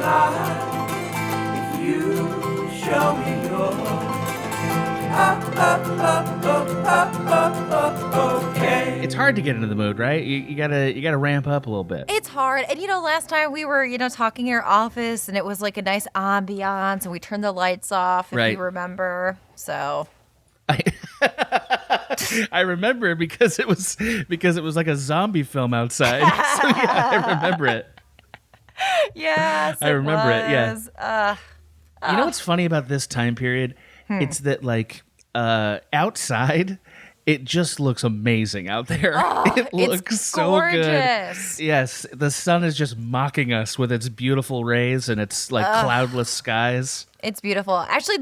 high if you show me your okay. It's hard to get into the mood, right? You gotta ramp up a little bit. It's hard. And, last time we were, talking in your office and it was like a nice ambiance and we turned the lights off, if Right. you remember. So. I remember because it was like a zombie film outside. So yeah, I remember it. Yes, I remember it, yeah. You know what's funny about this time period? It's that like outside, it just looks amazing out there. It looks so gorgeous. good. Yes, the sun is just mocking us with its beautiful rays and its like cloudless skies. It's beautiful. Actually,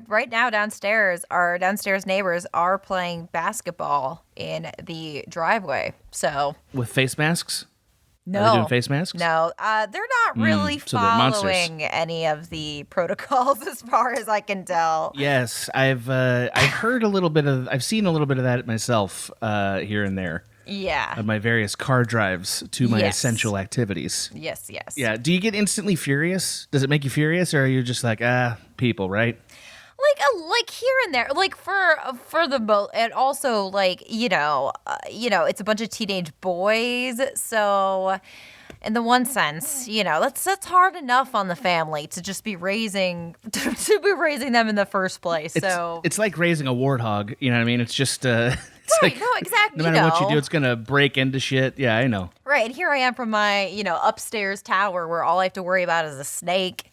right now downstairs, our downstairs neighbors are playing basketball in the driveway. So With face masks? no, Are they doing face masks? No, they're not really so they're monsters. following any of the protocols, as far as I can tell. Yes, I've heard a little bit of, I've seen a little bit of that myself here and there. Yeah. Of my various car drives to my Yes. essential activities. Yes. Yeah. Do you get instantly furious? Does it make you furious, or are you just like, people, right? Like here and there, like for the most, and also like it's a bunch of teenage boys, so in the one sense, that's hard enough on the family to just be raising them in the first place. So It's like raising a warthog. You know what I mean? It's just it's right, like no, exactly. no matter what you do, it's gonna break into shit. Yeah, I know. Right, and here I am from my upstairs tower where all I have to worry about is a snake.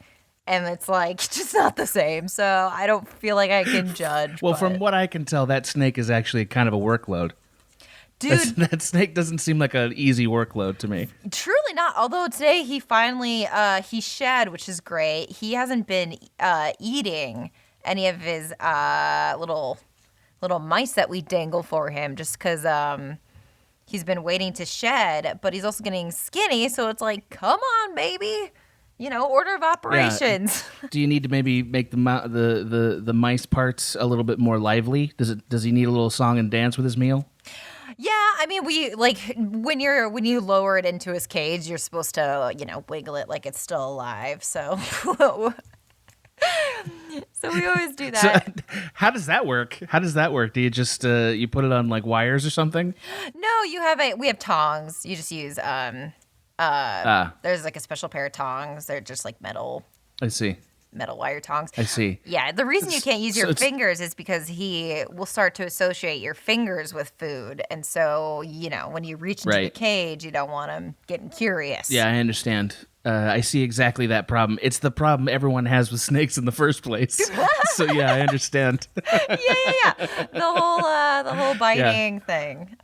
And it's like just not the same, so I don't feel like I can judge. Well, but from what I can tell, that snake is actually kind of a workload. dude, That snake doesn't seem like an easy workload to me. truly not. Although today he finally he shed, which is great. He hasn't been eating any of his little mice that we dangle for him, just because he's been waiting to shed. But he's also getting skinny, so it's like, come on, baby. Order of operations. Yeah. Do you need to maybe make the mice parts a little bit more lively? Does he need a little song and dance with his meal? Yeah, I mean, we when you lower it into his cage, you're supposed to wiggle it like it's still alive. So so we always do that. So, how does that work? Do you just you put it on like wires or something? No, we have tongs. You just use there's like a special pair of tongs. They're just like metal I see. wire tongs. I see. Yeah, the reason you can't use your fingers is because he will start to associate your fingers with food. And so, when you reach into the cage, you don't want him getting curious. Yeah, I understand. I see exactly that problem. It's the problem everyone has with snakes in the first place. So yeah, I understand. Yeah. The whole biting thing.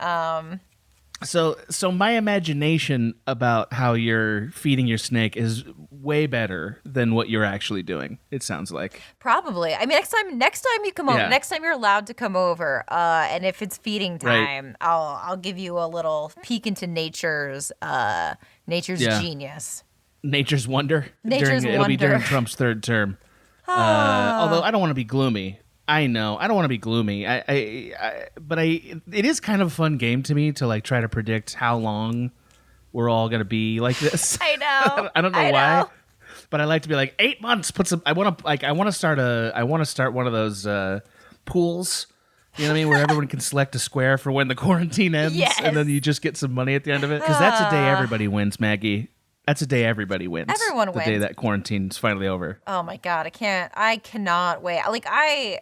So my imagination about how you're feeding your snake is way better than what you're actually doing. It sounds like. Probably. I mean, next time you come over, next time you're allowed to come over, and if it's feeding time, I'll give you a little peek into nature's genius. Nature's wonder. Nature's It'll be wonder. during Trump's third term. Although I don't want to be gloomy. I know I don't want to be gloomy. But it is kind of a fun game to me to like try to predict how long we're all gonna be like this. I know. I don't know why, but I like to be like 8 months. I want to start one of those pools. You know what I mean? Where everyone can select a square for when the quarantine ends, and then you just get some money at the end of it. Because that's a day everybody wins, Maggie. That's a day everybody wins. Everyone wins. The day that quarantine's finally over. Oh my God, I cannot wait. I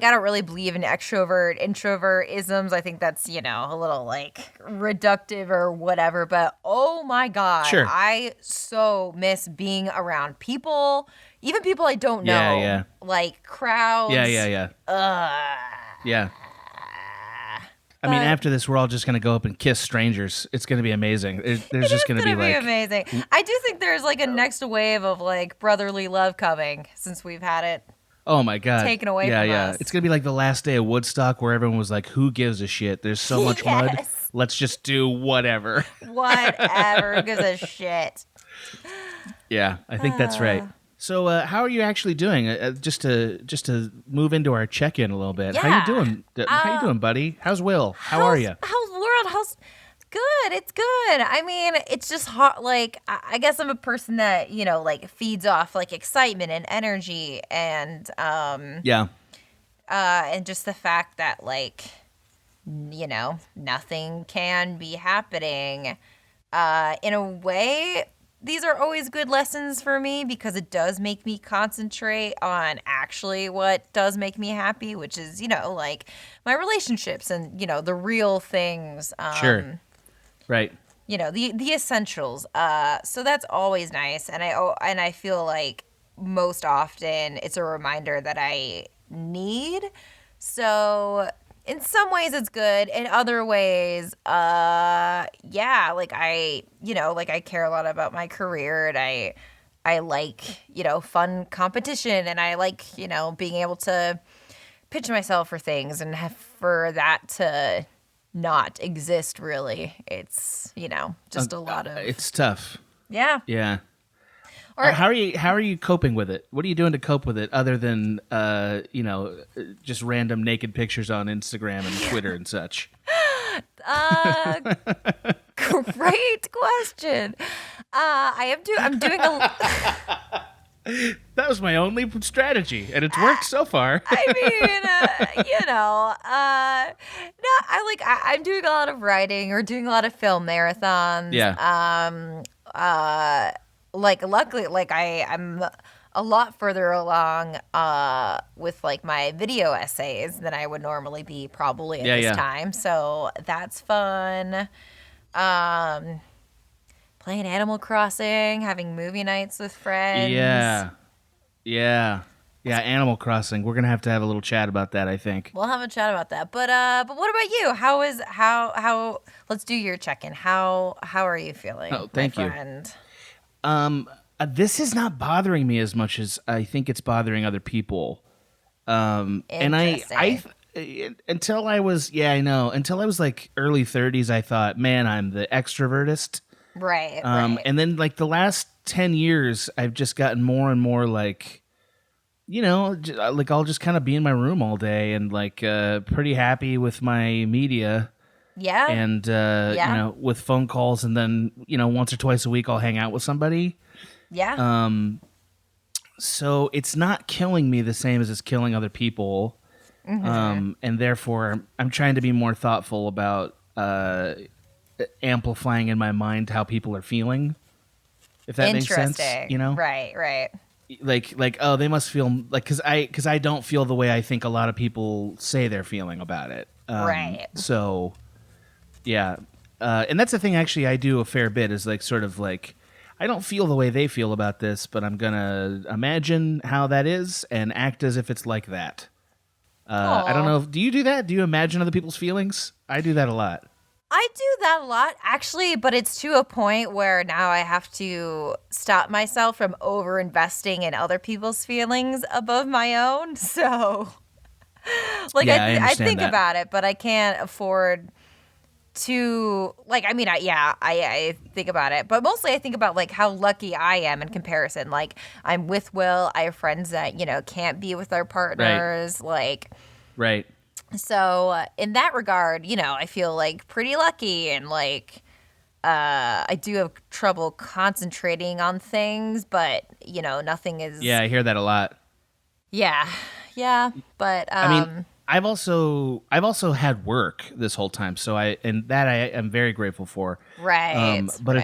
don't really believe in extrovert introvert isms. I think that's, a little like reductive or whatever, but oh my God, sure. I so miss being around people, even people I don't know. Yeah. Like crowds. Yeah. Yeah. I mean, after this, we're all just going to go up and kiss strangers. It's going to be amazing. There's just going to be like amazing. I do think there's like a next wave of like brotherly love coming since we've had it. Oh my God. Taken away from us. It's going to be like the last day of Woodstock where everyone was like, who gives a shit? There's so much mud. Let's just do whatever. Whatever. Who gives a shit? Yeah, I think that's right. So how are you actually doing? Just to move into our check-in a little bit. Yeah. How you doing? How you doing, buddy? How's Will? How are you? How's the world? good. It's good. I mean, it's just hot. Like, I guess I'm a person that, like feeds off like excitement and energy and just the fact that like, nothing can be happening. In a way, these are always good lessons for me because it does make me concentrate on actually what does make me happy, which is, like my relationships and, the real things. Sure. Right. The essentials. So that's always nice. And I feel like most often it's a reminder that I need. So in some ways it's good. In other ways, like I care a lot about my career and I like, fun competition and I like, being able to pitch myself for things and for that to not exist really. It's, just a lot of... It's tough. Yeah. Yeah. How are you coping with it? What are you doing to cope with it other than just random naked pictures on Instagram and Twitter and such? Great question. I'm doing a That was my only strategy, and it's worked so far. I mean, no, I'm doing a lot of writing or doing a lot of film marathons. Yeah. Luckily, I'm a lot further along with like my video essays than I would normally be probably at this time. So that's fun. Playing Animal Crossing, having movie nights with friends. Yeah. Animal Crossing. We're gonna have to have a little chat about that, I think. We'll have a chat about that. But what about you? How? Let's do your check-in. How are you feeling? Oh, thank you. Friend? This is not bothering me as much as I think it's bothering other people. And I until I was like early 30s, I thought, man, I'm the extrovertist. Right. And then like the last 10 years, I've just gotten more and more like, like I'll just kind of be in my room all day and like pretty happy with my media. Yeah. And, with phone calls and then, once or twice a week, I'll hang out with somebody. Yeah. So it's not killing me the same as it's killing other people. Mm-hmm. And therefore I'm trying to be more thoughtful about amplifying in my mind how people are feeling. If that makes sense, Right. Like, oh, they must feel like, cause I don't feel the way I think a lot of people say they're feeling about it. Right. So yeah. And that's the thing actually I do a fair bit is like, sort of like, I don't feel the way they feel about this, but I'm going to imagine how that is and act as if it's like that. I don't know. Do you do that? Do you imagine other people's feelings? I do that a lot. I do that a lot, actually, but it's to a point where now I have to stop myself from over-investing in other people's feelings above my own. So, like, I think that. about it, but I can't afford to, like, I mean, I think about it, but mostly I think about, like, how lucky I am in comparison. Like, I'm with Will. I have friends that, can't be with their partners. Like, right. So in that regard, I feel like pretty lucky and like I do have trouble concentrating on things, but nothing is. Yeah, I hear that a lot. Yeah, but I mean, I've also had work this whole time, so I am very grateful for. Right. But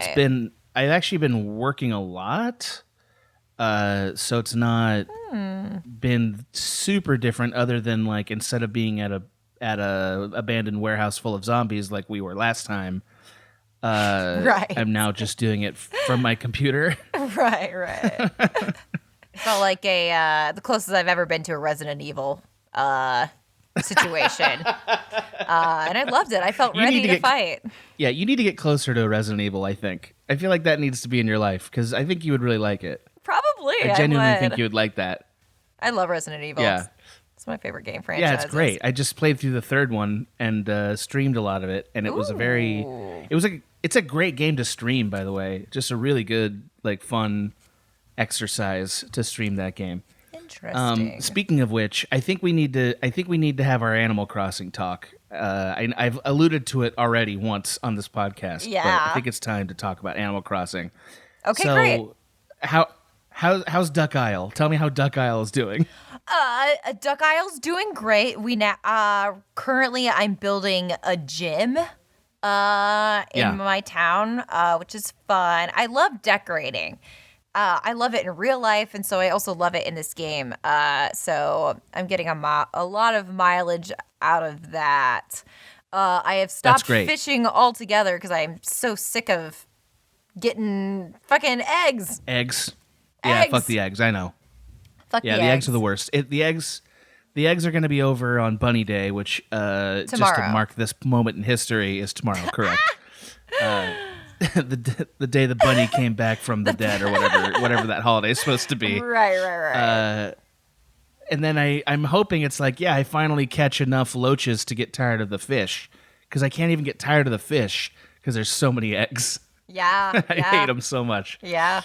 I've actually been working a lot. So it's not been super different other than like instead of being at a abandoned warehouse full of zombies like we were last time, right. I'm now just doing it from my computer. Right. Felt like the closest I've ever been to a Resident Evil situation. And I loved it. I felt ready to fight. Yeah, you need to get closer to a Resident Evil, I think. I feel like that needs to be in your life because I think you would really like it. Probably. I genuinely think you would like that. I love Resident Evil. Yeah. It's my favorite game franchise. Yeah, it's great. I just played through the third one and streamed a lot of it, and it was it's a great game to stream, by the way. Just a really good, like, fun exercise to stream that game. Interesting. Speaking of which, I think we need to have our Animal Crossing talk. I've alluded to it already once on this podcast. Yeah. But I think it's time to talk about Animal Crossing. Okay, so, great. How's Duck Isle? Tell me how Duck Isle is doing. Duck Isle's doing great. Currently I'm building a gym in my town, which is fun. I love decorating. I love it in real life, and so I also love it in this game. So I'm getting a lot of mileage out of that. I have stopped fishing altogether because I'm so sick of getting fucking eggs. Eggs. Yeah, fuck the eggs. I know. Fuck the eggs are the worst. The eggs are going to be over on Bunny Day, which just to mark this moment in history is tomorrow. Correct. The day the bunny came back from the dead, or whatever that holiday is supposed to be. Right. And then I'm hoping it's like, I finally catch enough loaches to get tired of the fish, because I can't even get tired of the fish because there's so many eggs. Yeah, I hate them so much. Yeah.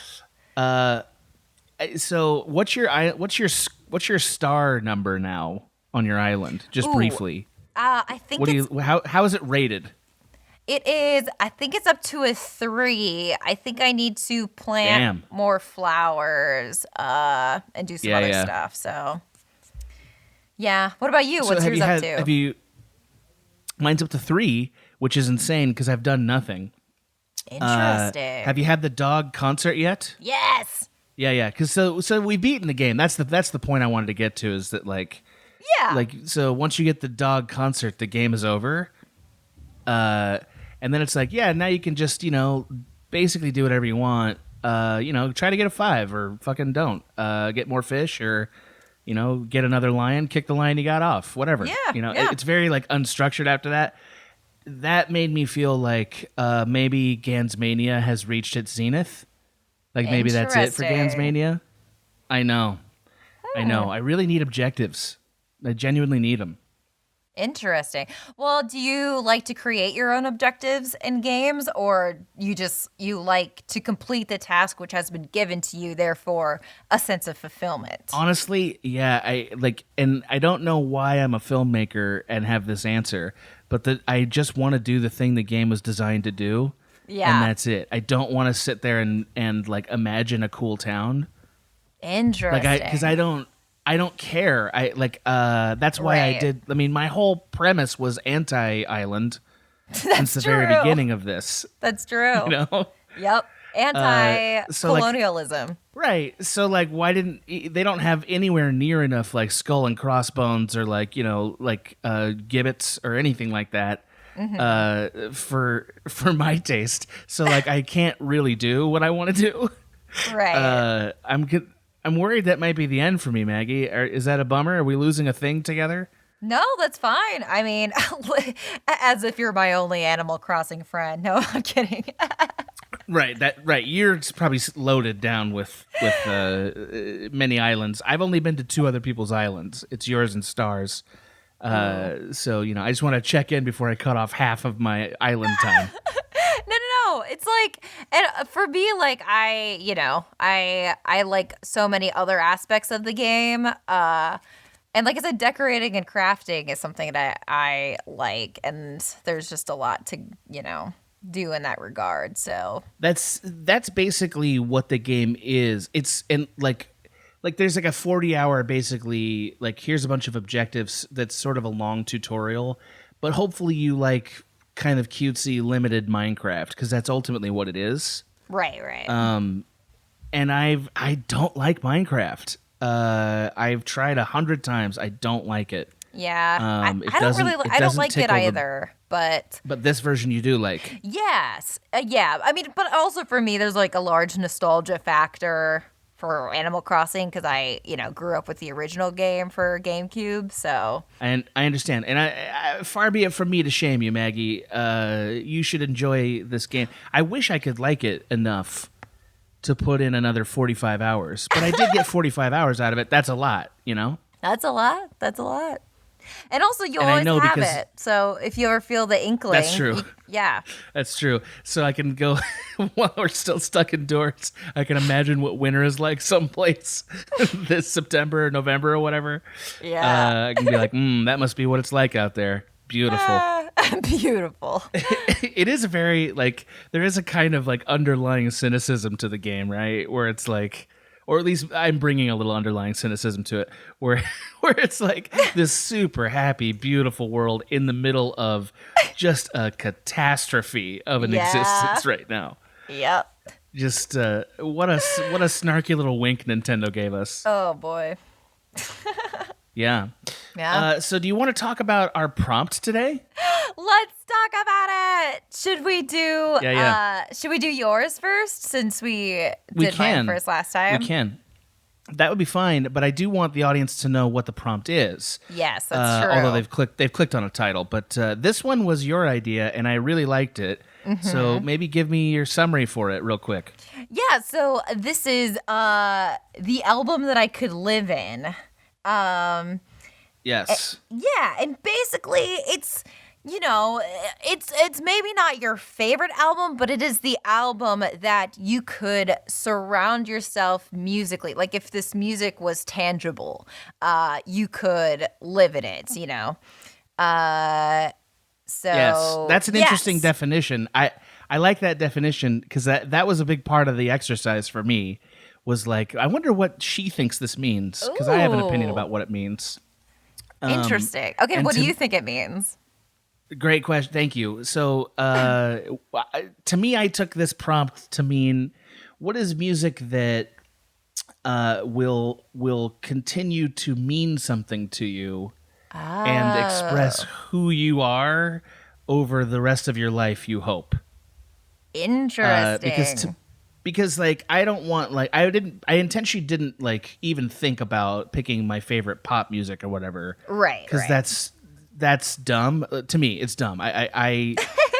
So what's your star number now on your island? Just briefly. I think how is it rated? It is. I think it's up to a 3. I think I need to plant more flowers and do some other stuff. So, yeah. What about you? What's yours up to? Mine's up to 3, which is insane because I've done nothing. Interesting. Have you had the dog concert yet? Yes. Yeah. Because so we've beaten the game. That's the point I wanted to get to, is that so once you get the dog concert, the game is over. And then it's like, now you can just, basically do whatever you want. Try to get a 5 or fucking don't. Get more fish, or, get another lion, kick the lion you got off, whatever. It's very unstructured after that. That made me feel like maybe Gansmania has reached its zenith. Maybe that's it for Gansmania. I know. I really need objectives. I genuinely need them. Interesting. Well, do you like to create your own objectives in games, or you like to complete the task which has been given to you, therefore a sense of fulfillment? Honestly, and I don't know why I'm a filmmaker and have this answer, but I just want to do the thing the game was designed to do. Yeah. And that's it. I don't want to sit there and imagine a cool town. Interesting. Because I don't care. That's why I did. I mean, my whole premise was anti-island since the very beginning of this. That's true. Yep. Anti-colonialism. Right. So why didn't they don't have anywhere near enough skull and crossbones or gibbets or anything like that for my taste. So I can't really do what I want to do. Right. I'm worried that might be the end for me, Maggie. Is that a bummer? Are we losing a thing together? No, that's fine. I mean, as if you're my only Animal Crossing friend. No, I'm kidding. Right. You're probably loaded down with many islands. I've only been to 2 other people's islands. It's yours and Star's. So I just want to check in before I cut off half of my island time. No. It's and for me, I like so many other aspects of the game. And like I said, decorating and crafting is something that I like, and there's just a lot to, do in that regard. So that's basically what the game is. It's there's a 40-hour basically here's a bunch of objectives that's sort of a long tutorial, but hopefully you kind of cutesy limited Minecraft, because that's ultimately what it is. Right. And I don't like Minecraft. I've tried 100 times. I don't like it. Yeah, I don't like it either. But this version you do like. Yes, yeah. I mean, but also for me, there's a large nostalgia factor for Animal Crossing, because I, grew up with the original game for GameCube, so. And I understand. And I far be it from me to shame you, Maggie. You should enjoy this game. I wish I could like it enough to put in another 45 hours. But I did get 45 hours out of it. That's a lot, That's a lot. And also, you And I always know have because- it. So if you ever feel the inkling. That's true. Yeah. That's true. So I can go while we're still stuck indoors. I can imagine what winter is like someplace this September or November or whatever. Yeah. I can be like, that must be what it's like out there. Beautiful. Beautiful. It is a very there is a kind of underlying cynicism to the game, right? Where it's like, or at least I'm bringing a little underlying cynicism to it, where it's like this super happy, beautiful world in the middle of just a catastrophe of an existence right now. Yep. Just what a snarky little wink Nintendo gave us. Oh boy. Yeah. Yeah. So do you want to talk about our prompt today? Let's talk about it. Should we do should we do yours first since we did mine first last time? We can. That would be fine, but I do want the audience to know what the prompt is. Yes, that's true. Although they've clicked on a title, but this one was your idea and I really liked it. Mm-hmm. So maybe give me your summary for it real quick. Yeah, so this is the album that I could live in. Yes. Yeah, and basically it's it's maybe not your favorite album, but it is the album that you could surround yourself musically. Like if this music was tangible, you could live in it, So yes, that's an interesting definition. I like that definition because that was a big part of the exercise for me. Was like, I wonder what she thinks this means because I have an opinion about what it means. Interesting. Okay, what do you think it means? Great question. Thank you. So, to me, I took this prompt to mean what is music that will continue to mean something to you and express who you are over the rest of your life. You hope. Interesting. Because I don't want I intentionally didn't even think about picking my favorite pop music or whatever. Right. Because that's dumb. To me, it's dumb. I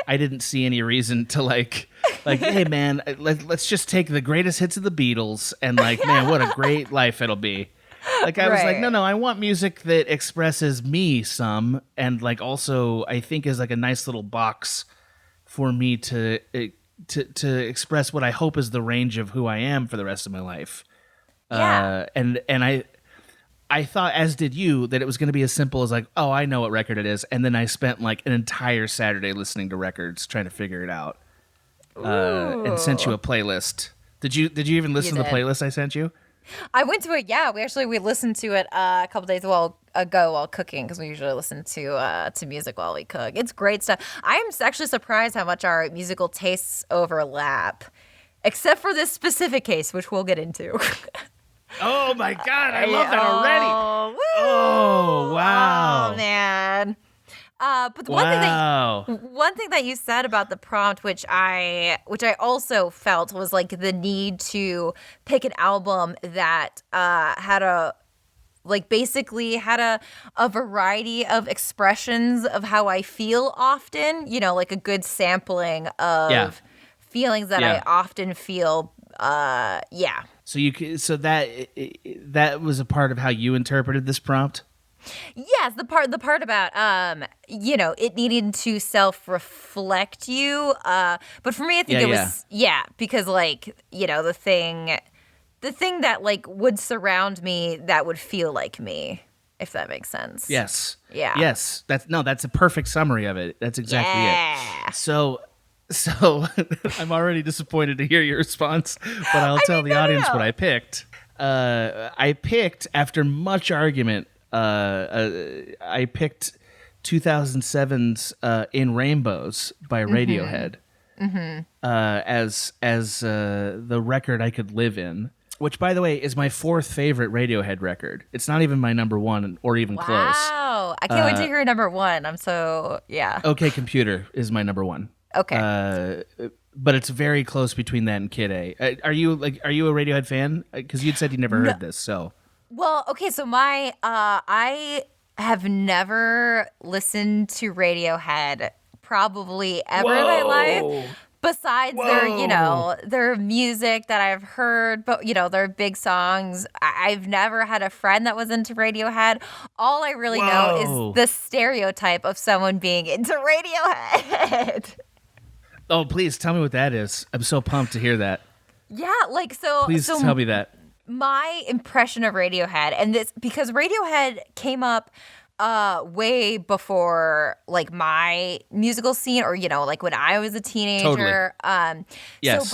didn't see any reason to hey man, let's just take the greatest hits of the Beatles and man, what a great life it'll be. I was like, no, I want music that expresses me some and also I think is a nice little box for me to express what I hope is the range of who I am for the rest of my life. Yeah. And I thought, as did you, that it was going to be as simple as oh, I know what record it is. And then I spent an entire Saturday listening to records trying to figure it out. And sent you a playlist. Did you even listen to the playlist I sent you? I went to it. Yeah, we listened to it a couple days ago while cooking because we usually listen to music while we cook. It's great stuff. I am actually surprised how much our musical tastes overlap, except for this specific case, which we'll get into. Oh my God, I love that already. Oh, wow. Oh man. But the one thing that you said about the prompt, which I also felt was the need to pick an album that had a variety of expressions of how I feel often, a good sampling of feelings that I often feel. So that was a part of how you interpreted this prompt? Yes, the part about it needing to self-reflect you. But for me, I think it was because the thing that would surround me that would feel like me, if that makes sense. Yes. Yeah. Yes. That's a perfect summary of it. That's exactly it. So I'm already disappointed to hear your response, but I'll tell the audience what I picked. I picked, after much argument, I picked 2007's "In Rainbows" by Radiohead as the record I could live in. Which, by the way, is my fourth favorite Radiohead record. It's not even my number one or even close. Wow, I can't wait to hear number one. I'm so OK Computer is my number one. Okay. But it's very close between that and Kid A. Are you a Radiohead fan? Because you'd said you never heard this, so. Well, okay, so I have never listened to Radiohead probably ever in my life. Besides their music that I've heard, but their big songs. I've never had a friend that was into Radiohead. All I really know is the stereotype of someone being into Radiohead. Oh, please tell me what that is. I'm so pumped to hear that. Yeah, so please tell me that. My impression of Radiohead, and this because Radiohead came up way before like my musical scene, or like when I was a teenager. Totally. Yes.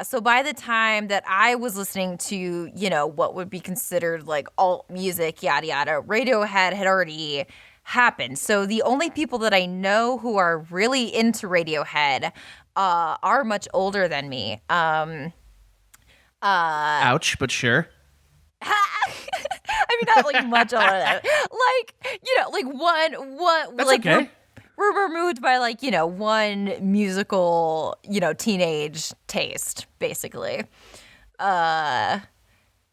So by the time that I was listening to what would be considered like alt music, yada yada, Radiohead had already happened. So the only people that I know who are really into Radiohead are much older than me. Ouch, but sure. I mean, not like much older than one. That's like okay. We're removed by one musical teenage taste, basically.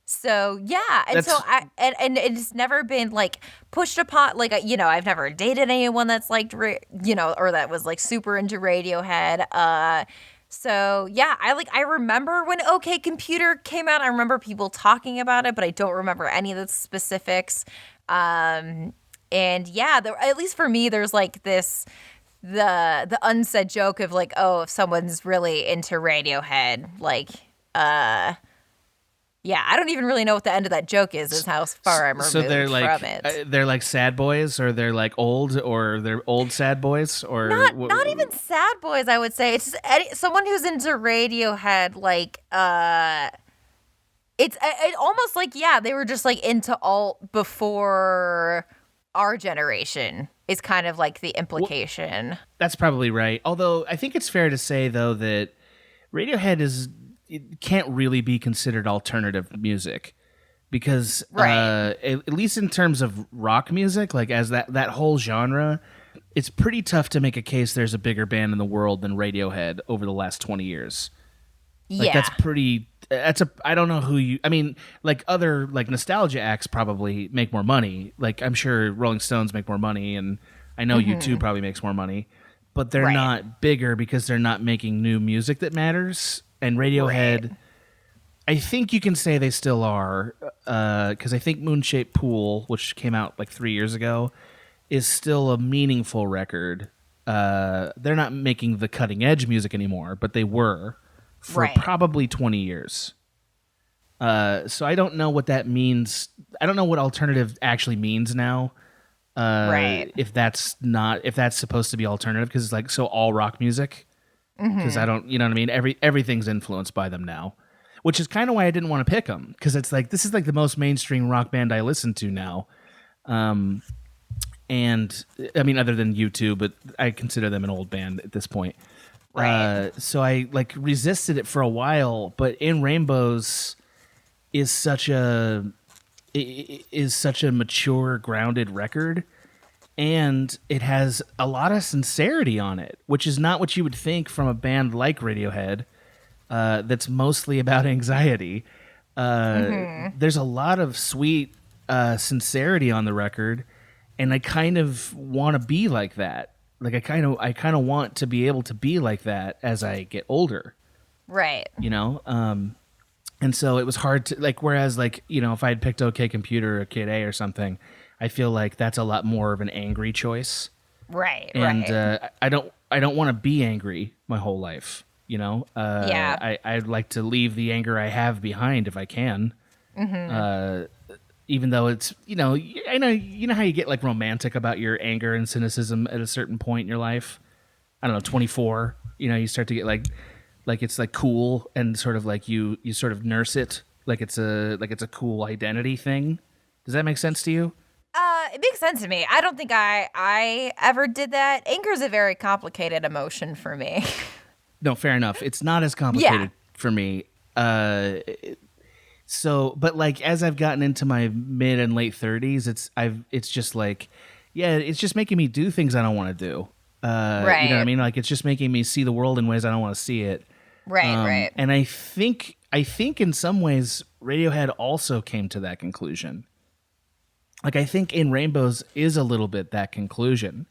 So yeah, and so and it's never been like pushed upon. Like I've never dated anyone that's liked or that was like super into Radiohead. So yeah, I remember when OK Computer came out. I remember people talking about it, but I don't remember any of the specifics. And yeah, at least for me, there's like the unsaid joke of like, oh, if someone's really into Radiohead, like yeah, I don't even really know what the end of that joke is how far I'm removed from it. They're like sad boys, or they're like old, or they're old sad boys, or not even sad boys. I would say it's just someone who's into Radiohead. Like, it's almost like they were just like into alt before our generation. Is kind of like the implication. Well, that's probably right. Although I think it's fair to say though that Radiohead it can't really be considered alternative music, because at least in terms of rock music, like as that whole genre, it's pretty tough to make a case there's a bigger band in the world than Radiohead over the last 20 years. Like I don't know like other like nostalgia acts probably make more money. Like I'm sure Rolling Stones make more money, and I know U2 probably makes more money, but they're not bigger because they're not making new music that matters. And Radiohead, I think you can say they still are, because I think Moonshaped Pool, which came out like 3 years ago, is still a meaningful record. They're not making the cutting edge music anymore, but they were for probably 20 years. So I don't know what that means. I don't know what alternative actually means now. If that's supposed to be alternative, because it's like so all rock music. Because I don't, you know what I mean? Everything's influenced by them now, which is kind of why I didn't want to pick them, because it's like this is like the most mainstream rock band I listen to now, and I mean other than U2, but I consider them an old band at this point. So I like resisted it for a while, but In Rainbows is such a mature, grounded record. And it has a lot of sincerity on it, which is not what you would think from a band like Radiohead, that's mostly about anxiety. There's a lot of sweet sincerity on the record, and I kind of want to be like that. Like I kind of want to be able to be like that as I get older. Right. And so it was hard to like. Whereas like if I had picked OK Computer or Kid A or something, I feel like that's a lot more of an angry choice. Right. And I don't want to be angry my whole life. I'd like to leave the anger I have behind if I can. Even though it's I know how you get like romantic about your anger and cynicism at a certain point in your life. I don't know, 24. You start to get like it's like cool, and sort of like you sort of nurse it like it's a cool identity thing. Does that make sense to you? It makes sense to me. I don't think I ever did that. Anger is a very complicated emotion for me. No, fair enough. It's not as complicated for me. But like as I've gotten into my mid and late 30s, it's just like, it's just making me do things I don't want to do. Right. You know what I mean? Like it's just making me see the world in ways I don't want to see it. Right. And I think in some ways Radiohead also came to that conclusion. Like I think In Rainbows is a little bit that conclusion,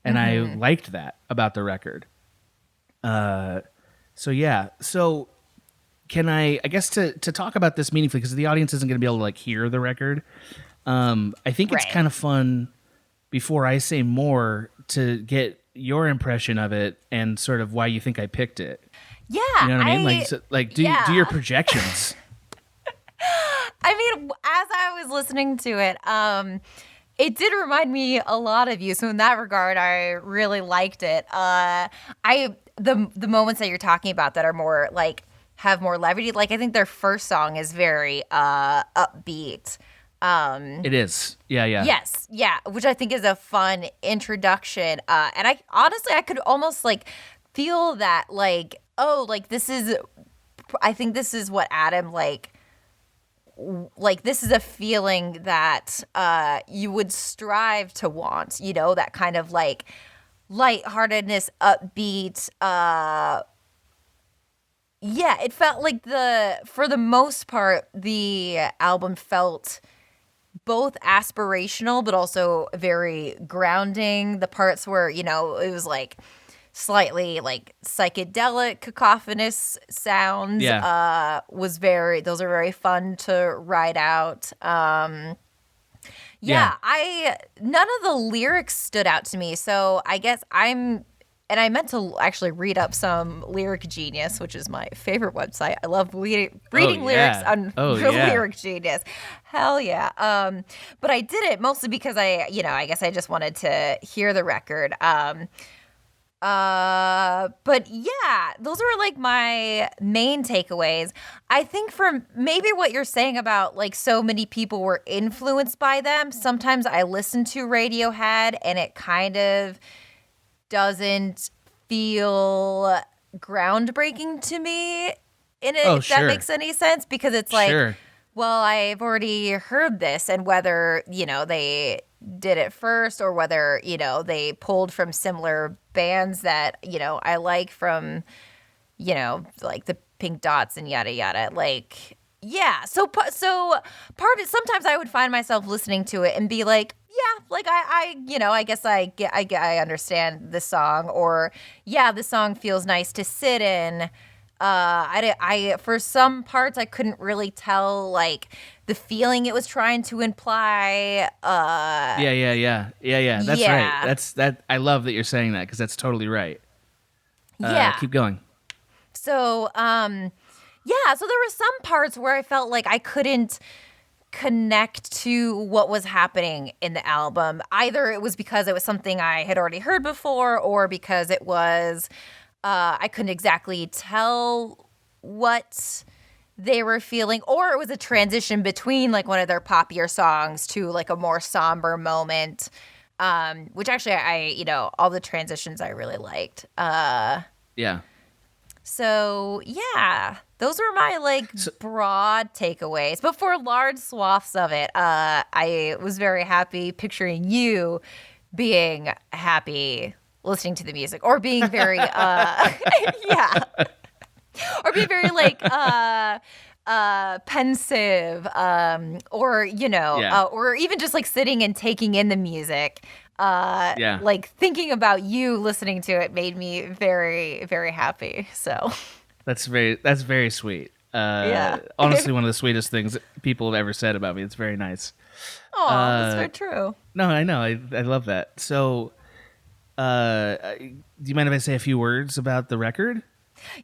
and I liked that about the record. So yeah. So can I guess to talk about this meaningfully, because the audience isn't going to be able to like hear the record. I think it's Right. kind of fun, before I say more, to get your impression of it and sort of why you think I picked it. Yeah. You know what I mean? Like, do your projections. I mean, as I was listening to it, it did remind me a lot of you. So in that regard, I really liked it. The moments that you're talking about that are more like have more levity. Like I think their first song is very upbeat. It is. Yeah. Yes, yeah, which I think is a fun introduction. And I honestly, I could almost like feel that like, oh, like this is. I think this is what Adam like this is a feeling that you would strive to want, you know, that kind of like lightheartedness, upbeat. Yeah, it felt like for the most part, the album felt both aspirational but also very grounding. The parts where, you know, it was like slightly like psychedelic cacophonous sounds those are very fun to ride out. None of the lyrics stood out to me, so I guess I meant to actually read up some Lyric Genius, which is my favorite website. I love reading lyrics on Lyric Genius. Hell yeah. But I did it mostly because I guess I just wanted to hear the record. But yeah, those are like my main takeaways. I think from maybe what you're saying about like so many people were influenced by them. Sometimes I listen to Radiohead and it kind of doesn't feel groundbreaking to me if that makes any sense, because it's like, well, I've already heard this, and whether, you know, they did it first or whether, you know, they pulled from similar bands that, you know, I like from, you know, like the Pink Dots and yada yada. Like, yeah. So sometimes I would find myself listening to it and be like, yeah, like I guess I understand the song, or yeah, the song feels nice to sit in. I for some parts I couldn't really tell like the feeling it was trying to imply. Yeah. That's right. I love that you're saying that, because that's totally right. Keep going. So, so there were some parts where I felt like I couldn't connect to what was happening in the album. Either it was because it was something I had already heard before, or because it was I couldn't exactly tell what they were feeling, or it was a transition between like one of their poppier songs to like a more somber moment, which actually all the transitions I really liked. So yeah, those were my broad takeaways. But for large swaths of it, I was very happy picturing you being happy listening to the music, or being very or being very pensive, or or even just like sitting and taking in the music. Like thinking about you listening to it made me very, very happy. So that's very sweet. Honestly, one of the sweetest things people have ever said about me. It's very nice. Oh, that's very true. No, I know. I love that. So, do you mind if I say a few words about the record?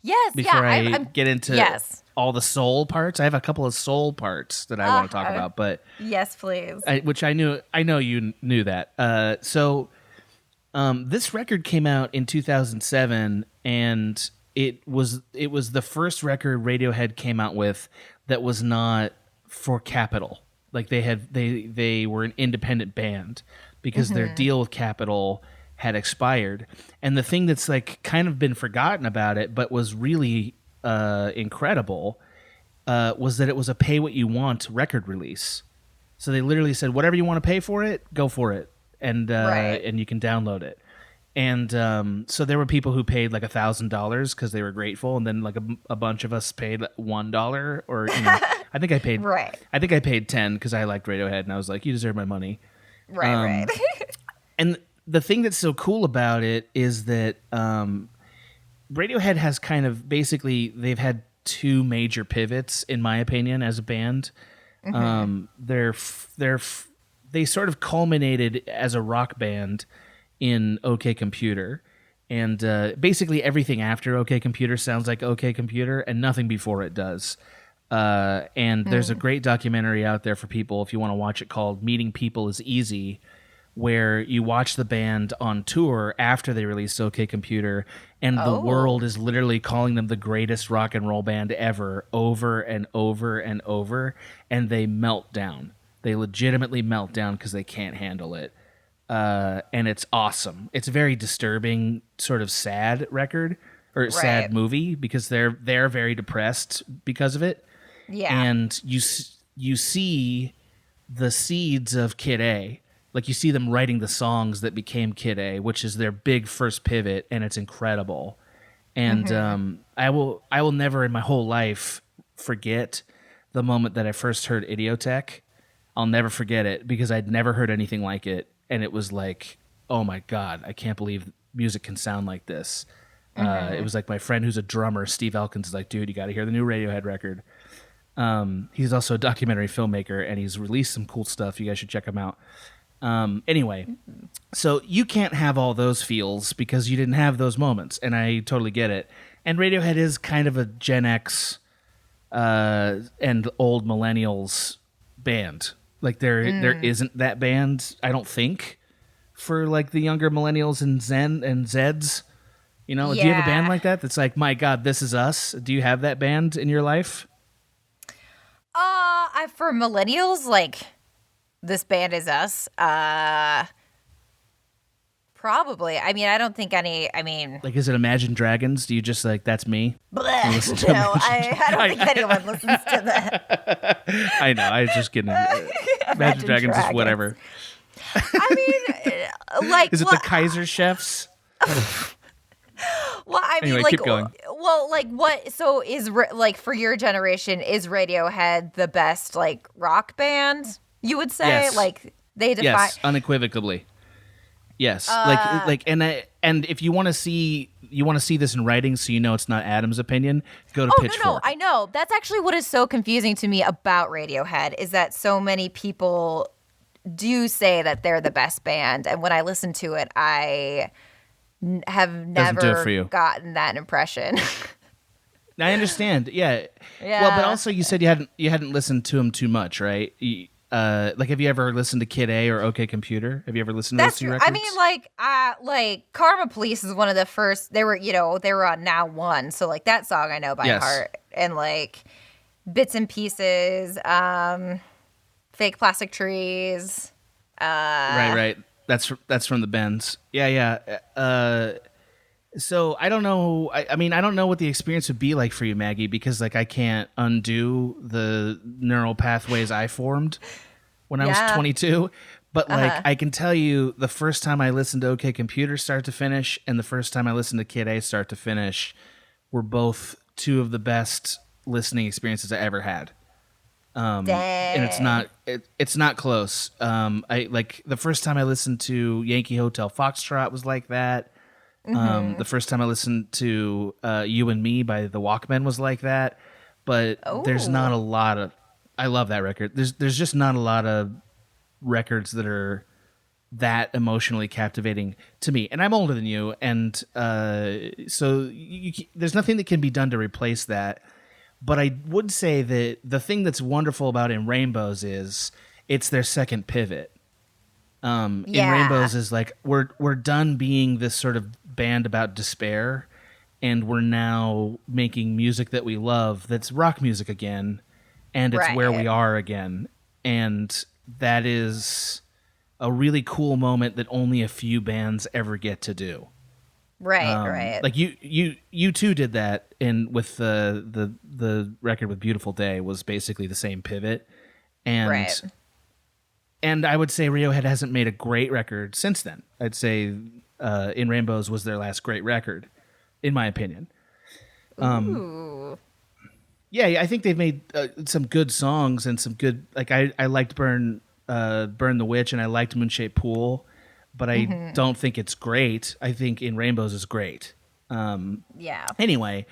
Yes. Before I get into all the soul parts, I have a couple of soul parts that I want to talk about. But yes, please. Which I know you knew that. So, this record came out in 2007, and it was the first record Radiohead came out with that was not for Capitol. Like they were an independent band, because their deal with Capitol had expired. And the thing that's like kind of been forgotten about it, but was really incredible, was that it was a pay what you want record release. So they literally said, whatever you want to pay for it, go for it, and you can download it. And so there were people who paid like $1,000 because they were grateful, and then like a bunch of us paid $1, or I think I paid I think I paid $10 because I liked Radiohead, and I was like, you deserve my money. Right. And the thing that's so cool about it is that Radiohead has kind of basically they've had two major pivots in my opinion as a band. They sort of culminated as a rock band in OK Computer, and basically everything after OK Computer sounds like OK Computer, and nothing before it does. And there's a great documentary out there for people if you want to watch it called "Meeting People is Easy," where you watch the band on tour after they released OK Computer, and the world is literally calling them the greatest rock and roll band ever, over and over and over, and they melt down. They legitimately melt down because they can't handle it. And it's awesome. It's a very disturbing, sort of sad record, or sad movie, because they're very depressed because of it. Yeah. And you see the seeds of Kid A. Like, you see them writing the songs that became Kid A, which is their big first pivot, and it's incredible. And I will never in my whole life forget the moment that I first heard Idiotech. I'll never forget it, because I'd never heard anything like it, and it was like, oh my God, I can't believe music can sound like this. It was like my friend who's a drummer, Steve Elkins, is like, dude, you got to hear the new Radiohead record. He's also a documentary filmmaker, and he's released some cool stuff. You guys should check him out. Anyway, so you can't have all those feels because you didn't have those moments, and I totally get it. And Radiohead is kind of a Gen X and old millennials band. Like, there isn't that band, I don't think, for like the younger millennials and Zeds. You know, do you have a band like that that's like, my God, this is us? Do you have that band in your life? For millennials, like, this band is us. Probably. I mean, I don't think any. I mean, like, is it Imagine Dragons? Do you just like, that's me? No, I don't think anyone listens to that. I know. I was just kidding. Imagine Dragons is whatever. I mean, like, is it the Kaiser Chefs? Well, I mean, anyway, like, keep going. Well, like, what? So is like, for your generation, is Radiohead the best like rock band? You would say, yes. Like, they define. Yes, unequivocally. Yes, and if you want to see this in writing, so you know it's not Adam's opinion, go to Pitchfork. No, I know. That's actually what is so confusing to me about Radiohead, is that so many people do say that they're the best band, and when I listen to it, I have never gotten that impression. I understand. Yeah. Well, but also you said you hadn't listened to him too much, right? Like, have you ever listened to Kid A or OK Computer? Have you ever listened to those two records? I mean, like Karma Police is one of the first. They were on Now One, so like that song I know by heart, and like Bits and Pieces, Fake Plastic Trees. Right. That's from the Bends. Yeah. So I don't know. I mean, I don't know what the experience would be like for you, Maggie, because like I can't undo the neural pathways I formed when I was 22. But like I can tell you, the first time I listened to OK Computer start to finish, and the first time I listened to Kid A start to finish, were both two of the best listening experiences I ever had. And it's not close. I like the first time I listened to Yankee Hotel Foxtrot was like that. The first time I listened to You and Me by the Walkmen was like that. But there's not a lot of. I love that record. There's just not a lot of records that are that emotionally captivating to me. And I'm older than you, and so there's nothing that can be done to replace that. But I would say that the thing that's wonderful about In Rainbows is it's their second pivot. In Rainbows is like we're done being this sort of band about despair, and we're now making music that we love that's rock music again, and it's where we are again. And that is a really cool moment that only a few bands ever get to do. Right. Like you too did that with the record with Beautiful Day was basically the same pivot. And and I would say Radiohead hasn't made a great record since then. I'd say In Rainbows was their last great record, in my opinion. Yeah, I think they've made some good songs and some good. Like I liked Burn the Witch, and I liked Moonshaped Pool, but I don't think it's great. I think In Rainbows is great. Yeah. Anyway,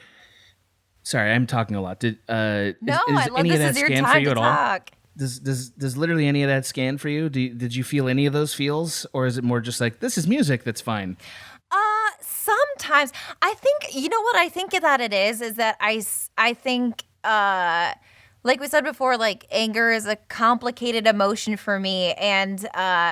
sorry, I'm talking a lot. No, I love any of this that is your scan for time you to at all? talk. Does literally any of that scan for you? Did you feel any of those feels, or is it more just like this is music that's fine? Sometimes I think you know what I think that it is that I think like we said before, like anger is a complicated emotion for me, and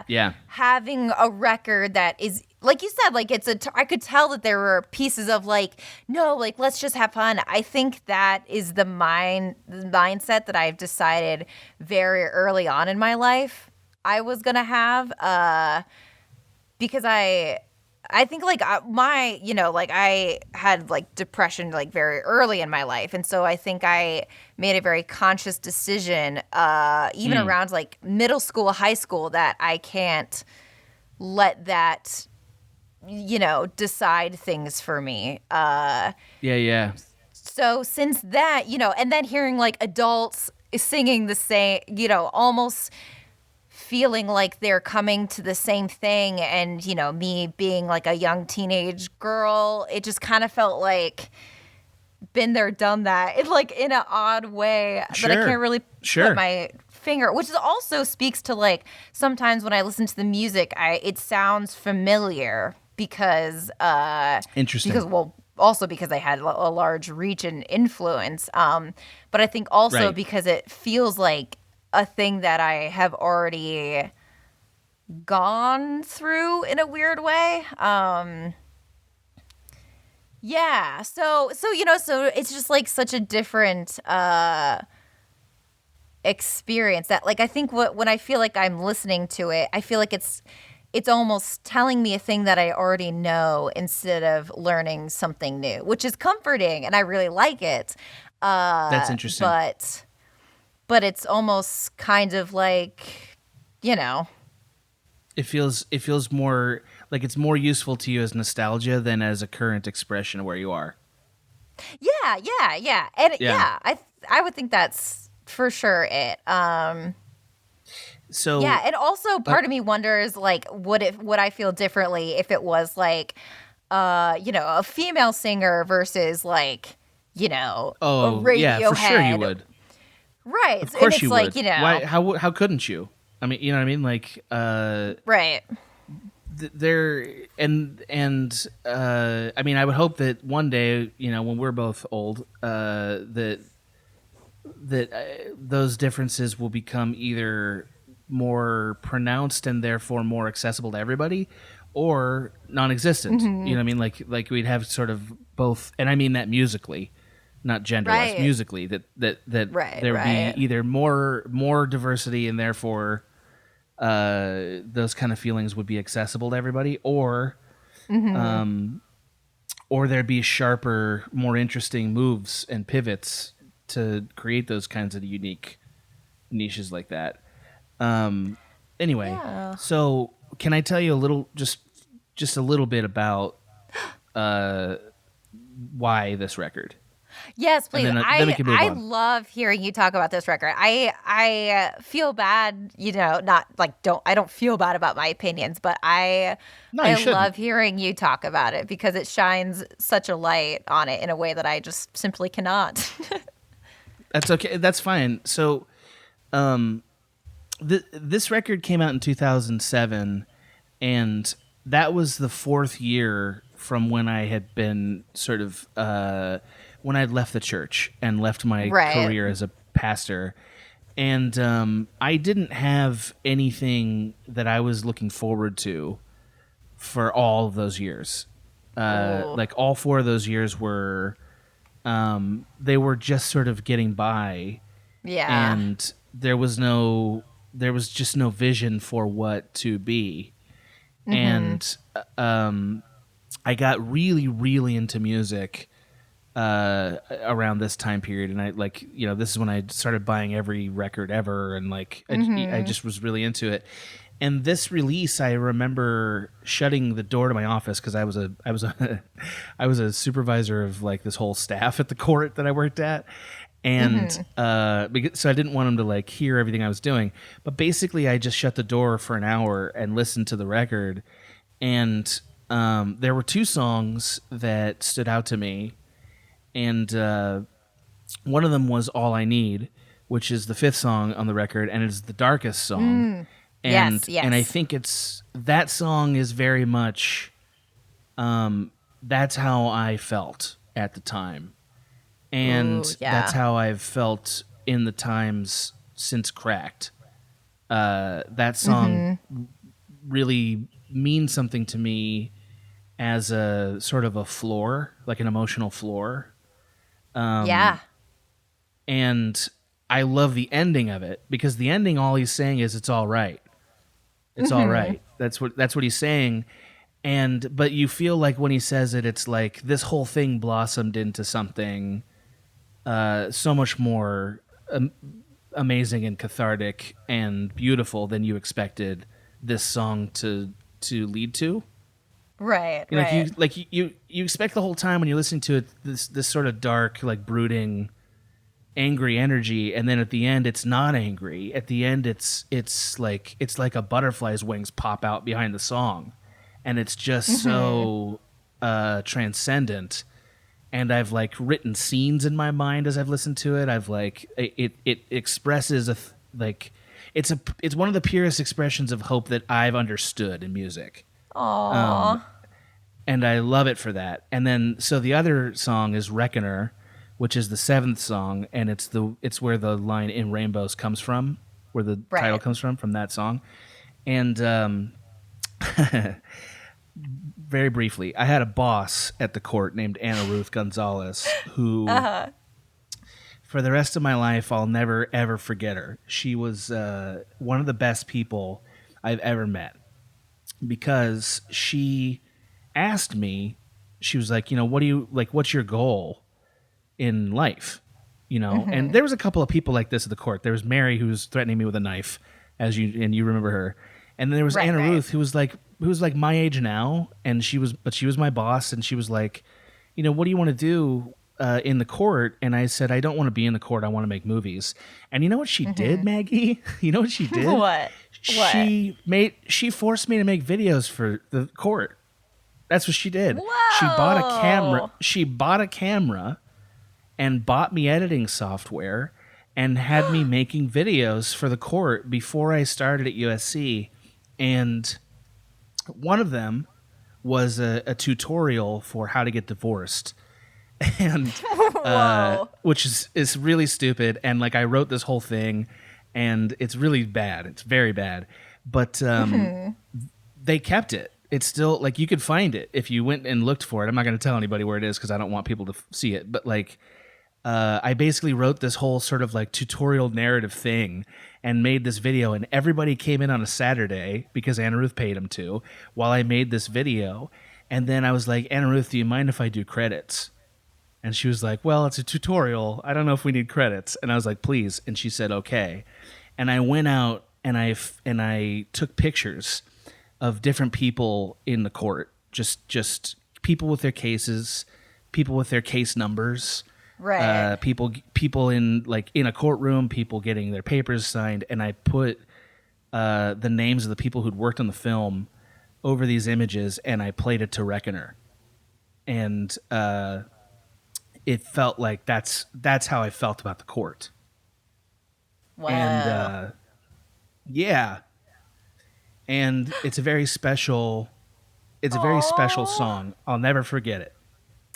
Yeah. having a record that is like you said, like I could tell that there were pieces of like no, like let's just have fun. I think that is the mindset that I've decided very early on in my life I was gonna have because I think like my, you know, like I had like depression like very early in my life. And so I think I made a very conscious decision, even around like middle school, high school, that I can't let that, you know, decide things for me. Yeah. So since that, you know, and then hearing like adults singing the same, you know, almost feeling like they're coming to the same thing, and you know, me being like a young teenage girl, it just kind of felt like been there, done that. It like in an odd way that I can't really put my finger, which is also speaks to like sometimes when I listen to the music, it sounds familiar because Interesting. Because I had a large reach and influence, but I think also because it feels like a thing that I have already gone through in a weird way. Yeah. So you know, so it's just like such a different experience that like I think when I feel like I'm listening to it, I feel like it's almost telling me a thing that I already know instead of learning something new, which is comforting and I really like it. That's interesting. But it's almost kind of like, you know. It feels more like it's more useful to you as nostalgia than as a current expression of where you are. Yeah. And yeah, I would think that's for sure it. So yeah, and also part of me wonders like would I feel differently if it was like you know, a female singer versus like, you know, a Radiohead. Yeah, for sure you would. Right. Of course and it's you like, would. You know. Why? How couldn't you? I mean, you know what I mean? Like, right. There and I mean, I would hope that one day, you know, when we're both old, that those differences will become either more pronounced and therefore more accessible to everybody, or non-existent. Mm-hmm. You know what I mean? Like we'd have sort of both, and I mean that musically. Not gender-wise, musically, that there would be either more diversity and therefore those kind of feelings would be accessible to everybody, or there'd be sharper, more interesting moves and pivots to create those kinds of unique niches like that. Anyway, so can I tell you a little, just a little bit about why this record? Yes, please. Then we can move I on. love hearing you talk about this record. I feel bad, you know, not like I don't feel bad about my opinions, but I love hearing you talk about it because it shines such a light on it in a way that I just simply cannot. That's okay. That's fine. So, this record came out in 2007, and that was the fourth year from when I had been sort of when I'd left the church and left my career as a pastor. And I didn't have anything that I was looking forward to for all of those years. Like all 4 of those years were, they were just sort of getting by. Yeah. And there was just no vision for what to be. Mm-hmm. And I got really, really into music around this time period, and I this is when I started buying every record ever, and I just was really into it. And this release, I remember shutting the door to my office because I was a supervisor of like this whole staff at the court that I worked at, and so I didn't want them to hear everything I was doing. But basically, I just shut the door for an hour and listened to the record, and there were two songs that stood out to me, and one of them was All I Need, which is the fifth song on the record, and it's the darkest song. And Yes. and I think that song is very much that's how I felt at the time. And Ooh, yeah. that's how I've felt in the times since Cracked. That song really means something to me as a sort of a floor, like an emotional floor. Yeah. And I love the ending of it, because the ending, all he's saying is it's all right. It's all right. That's what he's saying. But you feel like when he says it, it's like this whole thing blossomed into something so much more amazing and cathartic and beautiful than you expected this song to lead to. Right. You know, right. you expect the whole time when you're listening to it this sort of dark, like brooding, angry energy, and then at the end it's not angry. At the end it's like a butterfly's wings pop out behind the song, and it's just so transcendent. And I've like written scenes in my mind as I've listened to it. I've like it expresses it's one of the purest expressions of hope that I've understood in music. Aww. And I love it for that. And then so the other song is Reckoner, which is the seventh song, and it's where the line "In Rainbows" comes from, where the title comes from that song. And very briefly, I had a boss at the court named Anna Ruth Gonzalez, who for the rest of my life I'll never ever forget her. She was one of the best people I've ever met, because she asked me, she was like, what's your goal in life? And there was a couple of people like this at the court. There was Mary, who was threatening me with a knife, you remember her. And then there was Anna Ruth, who was like my age now, and she was my boss, and she was like, what do you want to do in the court? And I said, I don't want to be in the court. I want to make movies. And you know what she did, Maggie? You know what she did? What? She forced me to make videos for the court. That's what she did. Whoa. She bought a camera and bought me editing software and had me making videos for the court before I started at USC. And one of them was a tutorial for how to get divorced. And which is really stupid. And like I wrote this whole thing, and it's really bad. It's very bad. But they kept it. It's still, like, you could find it if you went and looked for it. I'm not going to tell anybody where it is because I don't want people to see it. But like, I basically wrote this whole sort of like tutorial narrative thing and made this video, and everybody came in on a Saturday because Anna Ruth paid them to, while I made this video. And then I was like, Anna Ruth, do you mind if I do credits? And she was like, well, it's a tutorial. I don't know if we need credits. And I was like, please. And she said, okay. And I went out and I took pictures of different people in the court, just people with their cases, people with their case numbers, Right. People in a courtroom, people getting their papers signed, and I put the names of the people who'd worked on the film over these images, and I played it to Reckoner, and it felt like that's how I felt about the court. Wow. And yeah, and it's a very special song. I'll never forget it.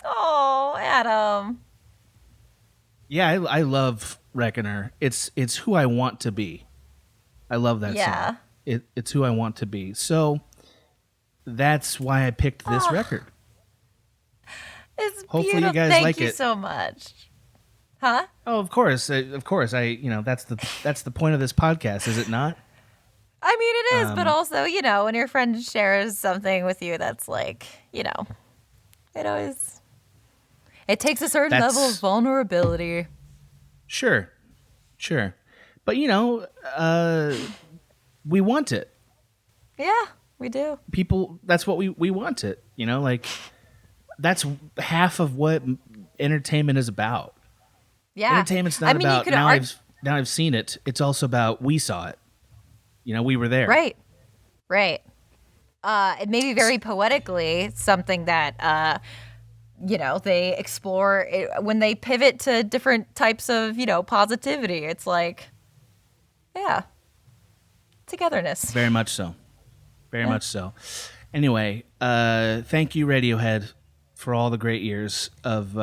Oh, Adam. Yeah, I love Reckoner. It's who I want to be. I love that song. It's who I want to be. So that's why I picked this record. It's Hopefully beautiful. you guys Thank like you it. so much. Huh? Oh, of course. That's the point of this podcast, is it not? I mean, it is, but also, when your friend shares something with you that's like, it always, it takes a certain level of vulnerability. Sure. But, we want it. Yeah, we do. People, that's what we want it. That's half of what entertainment is about. Yeah. Entertainment's not about, now I've seen it. It's also about, we saw it. We were there. Right. It may be very poetically something that they explore when they pivot to different types of, positivity. It's like, yeah, togetherness. Very much so. Very much so. Anyway, thank you, Radiohead, for all the great years of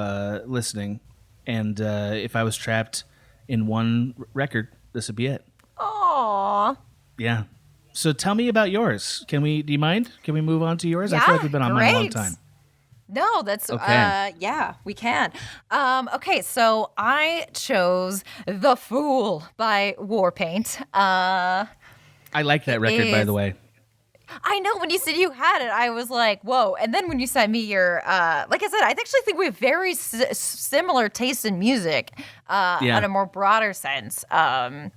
listening. And if I was trapped in one record, this would be it. Aww. Yeah. So tell me about yours. Do you mind? Can we move on to yours? Yeah, I feel like we've been on mine a long time. No, that's okay. Yeah, we can. Okay, so I chose "The Fool" by Warpaint. I like that record, by the way. I know, when you said you had it, I was like, whoa. And then when you sent me your, like I said, I actually think we have very similar tastes in music on a more broader sense. So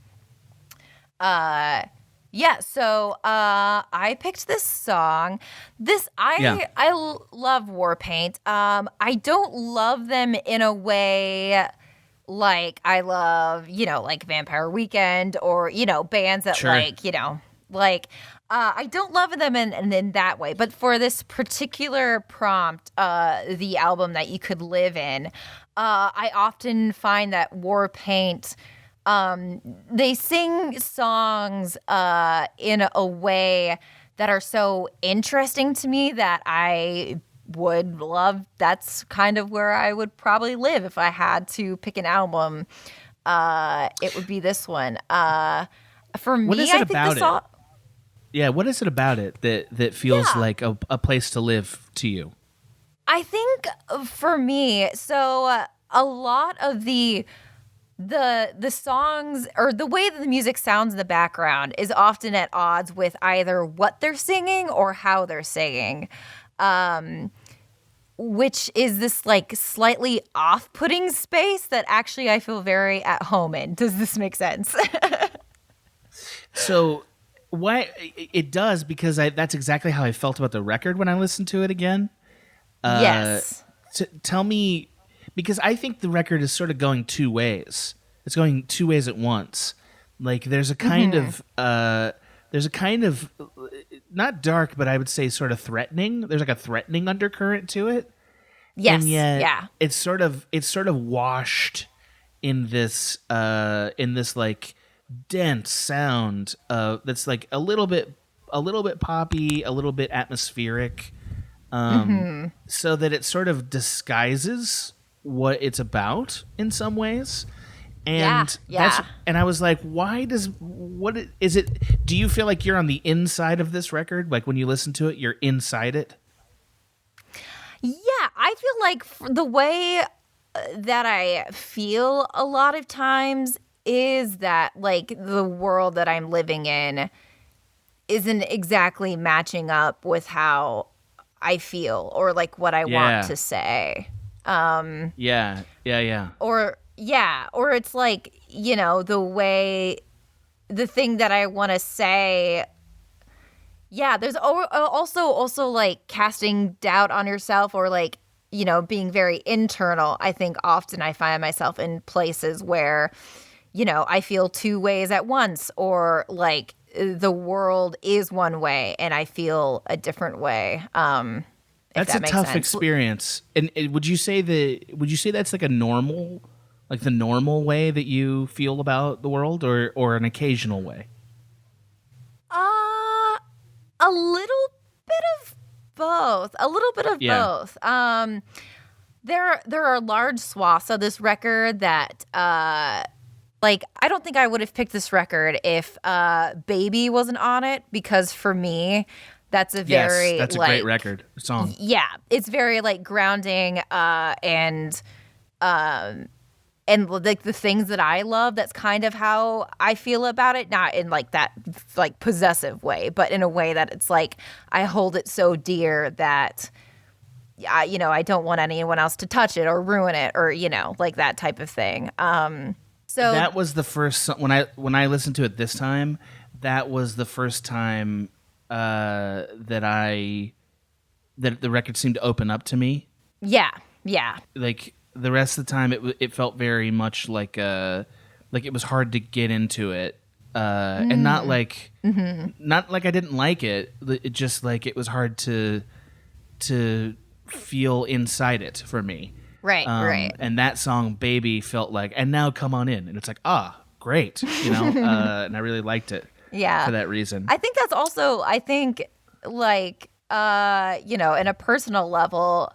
I picked this song. I love Warpaint. I don't love them in a way like I love, like Vampire Weekend or, bands that I don't love them in that way. But for this particular prompt, the album that you could live in, I often find that Warpaint, they sing songs in a way that are so interesting to me that I would love. That's kind of where I would probably live if I had to pick an album. It would be this one. For me, what is it about it? Yeah, what is it about it that feels like a place to live to you? I think for me, so a lot of the songs, or the way that the music sounds in the background, is often at odds with either what they're singing or how they're singing, which is this like slightly off-putting space that actually I feel very at home in. Does this make sense? So why it does, because that's exactly how I felt about the record when I listened to it again. Yes. Tell me, because I think the record is sort of going two ways. It's going two ways at once. Like there's a kind of not dark, but I would say sort of threatening. There's like a threatening undercurrent to it. Yes. And yet yeah. It's sort of washed in this like dense sound that's like a little bit poppy, a little bit atmospheric, so that it sort of disguises what it's about in some ways. And and I was like, what is it? Do you feel like you're on the inside of this record? Like when you listen to it, you're inside it? Yeah, I feel like the way that I feel a lot of times is that like the world that I'm living in isn't exactly matching up with how I feel or like what I want to say. Or it's like, the thing that I want to say. Yeah, there's also like casting doubt on yourself, or like, being very internal. I think often I find myself in places where, I feel two ways at once, or like the world is one way and I feel a different way. That's a tough experience. And would you say that's like the normal way that you feel about the world, or an occasional way? A little bit of both. Both. There are large swaths of this record that like, I don't think I would have picked this record if Baby wasn't on it, because for me, that's a very that's a great record song. Yeah, it's very like grounding and like the things that I love. That's kind of how I feel about it, not in like that like possessive way, but in a way that it's like I hold it so dear that I don't want anyone else to touch it or ruin it, or like that type of thing. So that was the first when I listened to it this time. That was the first time that the record seemed to open up to me. Yeah. Like the rest of the time, it felt very much like it was hard to get into it. and not like I didn't like it. It just like it was hard to feel inside it for me. Right, right. And that song, Baby, felt like, and now come on in. And it's like, great, and I really liked it for that reason. I think that's also, like, in a personal level,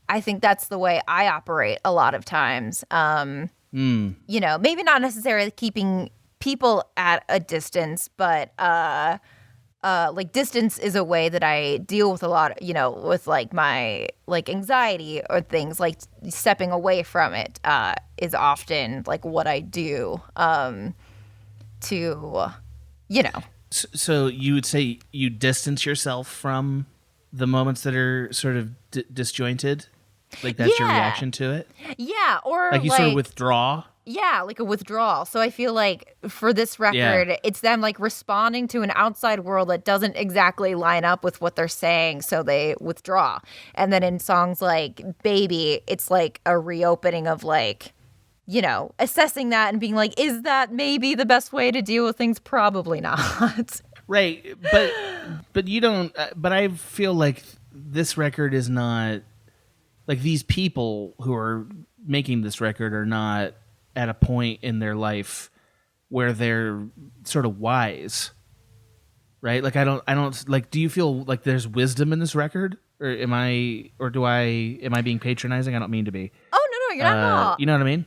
I think that's the way I operate a lot of times. Maybe not necessarily keeping people at a distance, but like distance is a way that I deal with a lot, with like my like anxiety or things. Like stepping away from it is often like what I do to. So you would say you distance yourself from the moments that are sort of disjointed? Like that's your reaction to it? Yeah, or like you sort of withdraw? Yeah, like a withdrawal. So I feel like for this record, it's them like responding to an outside world that doesn't exactly line up with what they're saying, so they withdraw. And then in songs like Baby, it's like a reopening of like, assessing that and being like, is that maybe the best way to deal with things? Probably not. Right. But you don't, but I feel like this record is not, like these people who are making this record are not at a point in their life where they're sort of wise, right? Like I don't like, do you feel like there's wisdom in this record, or am I being patronizing? I don't mean to be. Oh, no, you're not at all. You know what I mean?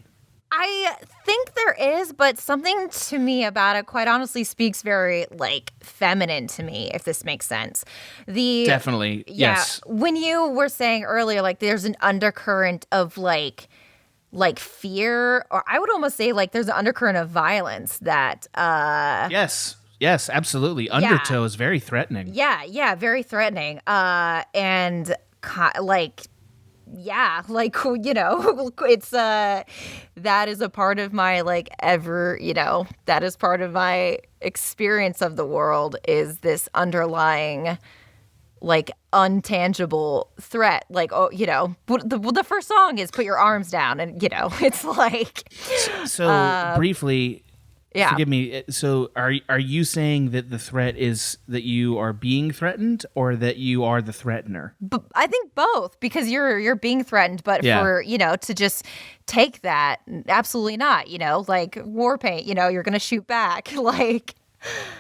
I think there is, but something to me about it quite honestly speaks very like feminine to me, if this makes sense. Definitely. Yes. When you were saying earlier, like there's an undercurrent of like fear, or I would almost say like there's an undercurrent of violence that Yes, absolutely. Undertow is very threatening. Yeah, very threatening. And like it's that is a part of my like that is part of my experience of the world, is this underlying like untangible threat. Like, the first song is Put Your Arms Down, and it's like so briefly. Yeah. Forgive me. So are you saying that the threat is that you are being threatened, or that you are the threatener? I think both, because you're being threatened, but for, to just take that, absolutely not, like Warpaint, you're going to shoot back. Like,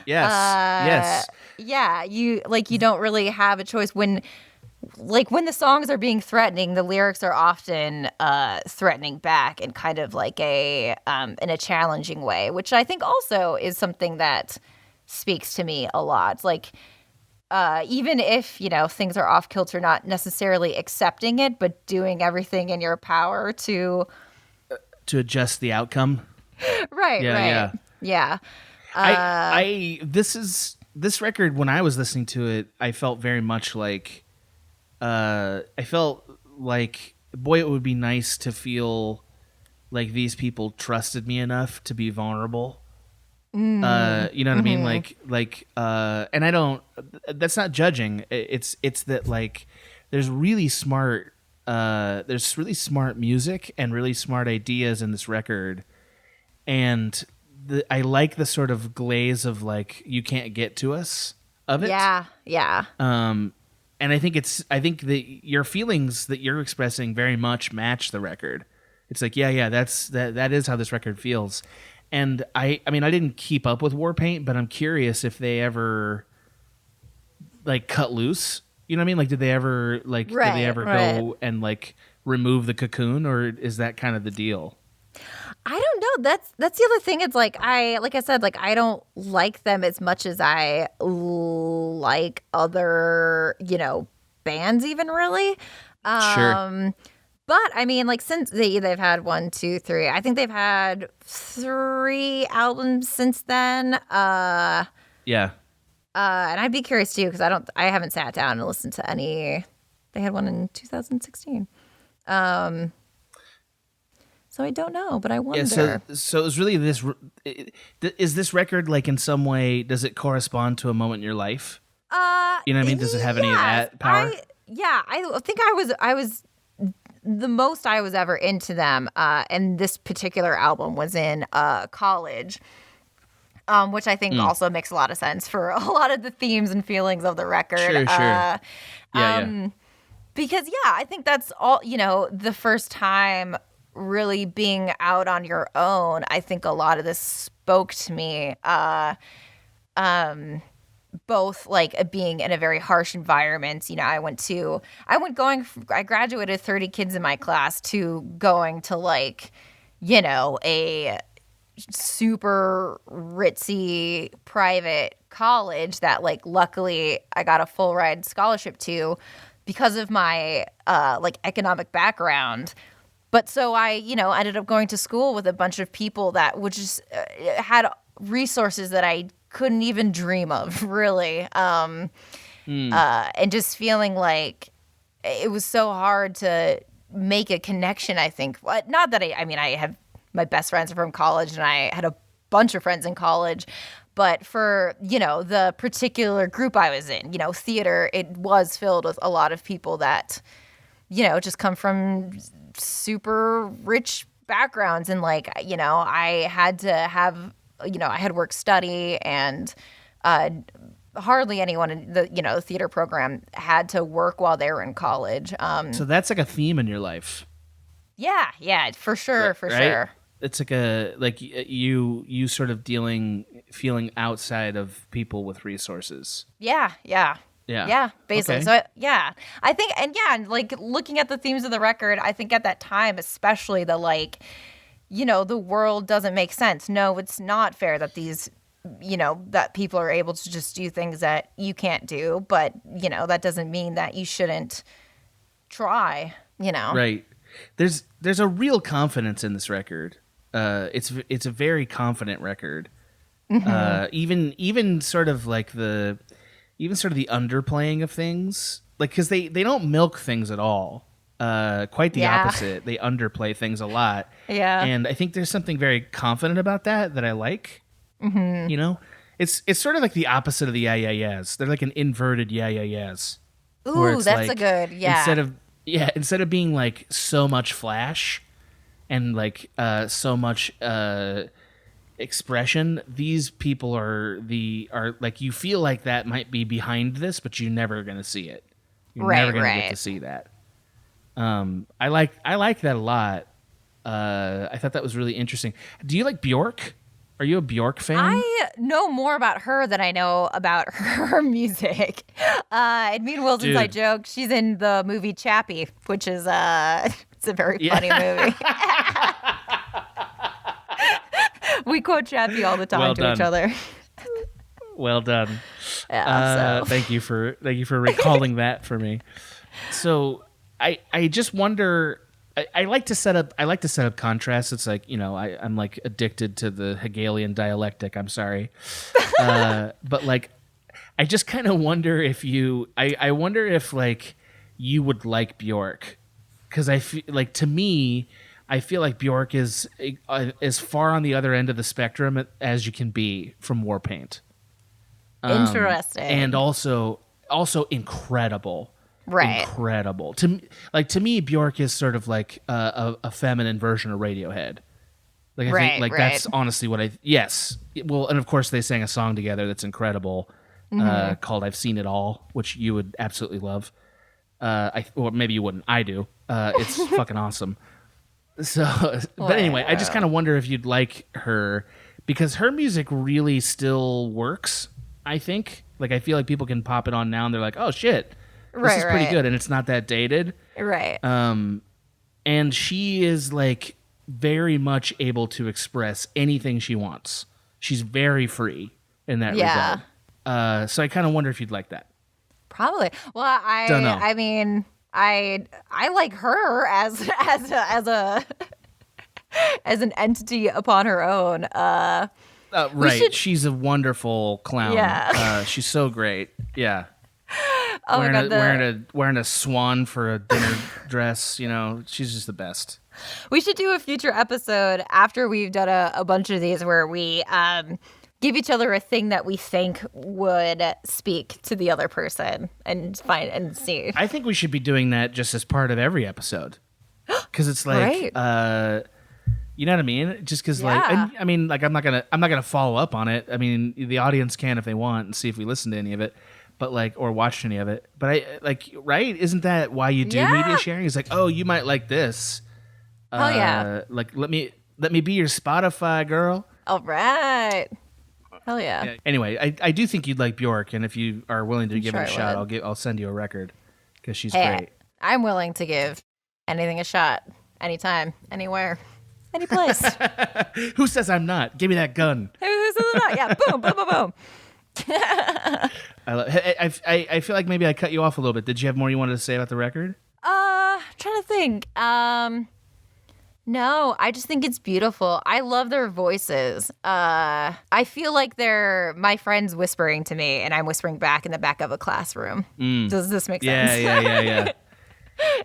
yes. Yeah. You don't really have a choice when the songs are being threatening, the lyrics are often threatening back in kind of like in a challenging way, which I think also is something that speaks to me a lot. Like, even if, things are off kilter, not necessarily accepting it, but doing everything in your power to adjust the outcome. Right. Yeah. This record, when I was listening to it, I felt very much like, I felt like, boy, it would be nice to feel like these people trusted me enough to be vulnerable. You know what I mean? Like, and I don't, that's not judging. It's that like, there's really smart music and really smart ideas in this record. And I like the sort of glaze of like, you can't get to us of it. Yeah. And I think that your feelings that you're expressing very much match the record. It's like, that is how this record feels. And I mean, I didn't keep up with Warpaint, but I'm curious if they ever like cut loose. You know what I mean? Like, did they ever go and like remove the cocoon, or is that kind of the deal? I don't know. That's the other thing. It's like I said, like I don't like them as much as I like other, bands even really. Sure. But I mean, like since they've had 1, 2, 3, I think they've had 3 albums since then. Yeah. And I'd be curious too, because I haven't sat down and listened to any. They had one in 2016. So I don't know, but I wonder. Yeah, so it was really this. Is this record like in some way? Does it correspond to a moment in your life? You know what I mean? Does it have any of that power? I think I was the most I was ever into them, and this particular album was in college. which I think also makes a lot of sense for a lot of the themes and feelings of the record. Sure. Yeah. Because, I think that's all, the first time really being out on your own. I think a lot of this spoke to me, both like being in a very harsh environment. I graduated 30 kids in my class to going to like, a super ritzy private college that like luckily I got a full ride scholarship to because of my like economic background. But so I, ended up going to school with a bunch of people that would just had resources that I couldn't even dream of, really. And just feeling like it was so hard to make a connection, I think. Not that I have my best friends are from college and I had a bunch of friends in college. But for, the particular group I was in, theater, it was filled with a lot of people that, just come from super rich backgrounds. And like, I had to have, I had work study and hardly anyone in the, theater program had to work while they were in college. So that's like a theme in your life. Yeah, for sure, right? Sure. It's like you sort of feeling outside of people with resources. Yeah, basically. Okay. So I think, and like looking at the themes of the record, I think at that time, especially the like, the world doesn't make sense. No, it's not fair that these, that people are able to just do things that you can't do, but that doesn't mean that you shouldn't try. Right. There's a real confidence in this record. It's a very confident record. Mm-hmm. Even sort of the underplaying of things, like because they don't milk things at all. Quite the opposite. They underplay things a lot. Yeah. And I think there's something very confident about that I like. Mm-hmm. It's sort of like the opposite of the yeah-yeah-yeahs. They're like an inverted yeah-yeah-yeahs. Ooh, that's like, a good Instead of being like so much flash and like so much expression, these people are like, you feel like that might be behind this, but you're never gonna see it. You're never gonna get to see that. I like that a lot. I thought that was really interesting. Do you like Bjork? Are you a Bjork fan? I know more about her than I know about her music. And me and Will's inside joke, she's in the movie Chappie, which is it's a very funny movie. We quote Chappie all the time to each other. Well done. Yeah, thank you for recalling that for me. So I just wonder. I like to set up contrasts. It's like, I'm like addicted to the Hegelian dialectic. I'm sorry, but like, I just kind of wonder if I wonder if like you would like Bjork, because I feel like, to me, I feel like Bjork is as far on the other end of the spectrum as you can be from Warpaint. Interesting, and also incredible. Right. Incredible. To me, Bjork is sort of like a feminine version of Radiohead. Like, I think like that's honestly what yes. Well, and of course they sang a song together that's incredible, called "I've Seen It All," which you would absolutely love. Or maybe you wouldn't. I do. It's fucking awesome. So, but anyway, I just kind of wonder if you'd like her, because her music really still works. I think. Like, I feel like people can pop it on now and they're like, "Oh shit." This is pretty good, and it's not that dated. Right. And she is like very much able to express anything she wants. She's very free in that regard. So I kind of wonder if you'd like that. Probably. Well, Don't know. I mean, I like her as an entity upon her own. Right. She's a wonderful clown. Yeah. She's so great. Yeah. Oh my God, wearing a swan for a dinner dress, she's just the best. We should do a future episode after we've done a bunch of these where we give each other a thing that we think would speak to the other person and find and see. I think we should be doing that just as part of every episode, because it's like, You know what I mean? Just because, Yeah. I mean, like, I'm not gonna follow up on it. I mean, the audience can if they want and see if we listen to any of it, but like, or watched any of it. But I like, right? Isn't that why you do media sharing? It's like, oh, you might like this. Oh yeah. Like, let me be your Spotify girl. All right. Hell yeah. Anyway, I do think you'd like Bjork, and if you are willing to give sure it a I shot, would. I'll send you a record because she's Hey, great. I'm willing to give anything a shot, anytime, anywhere, any place. Who says I'm not? Give me that gun. Yeah, boom, boom, boom, boom. I feel like maybe I cut you off a little bit. Did you have more you wanted to say about the record? Trying to think. No, I just think it's beautiful. I love their voices. I feel like they're my friends whispering to me, and I'm whispering back in the back of a classroom. Does this make sense? Yeah.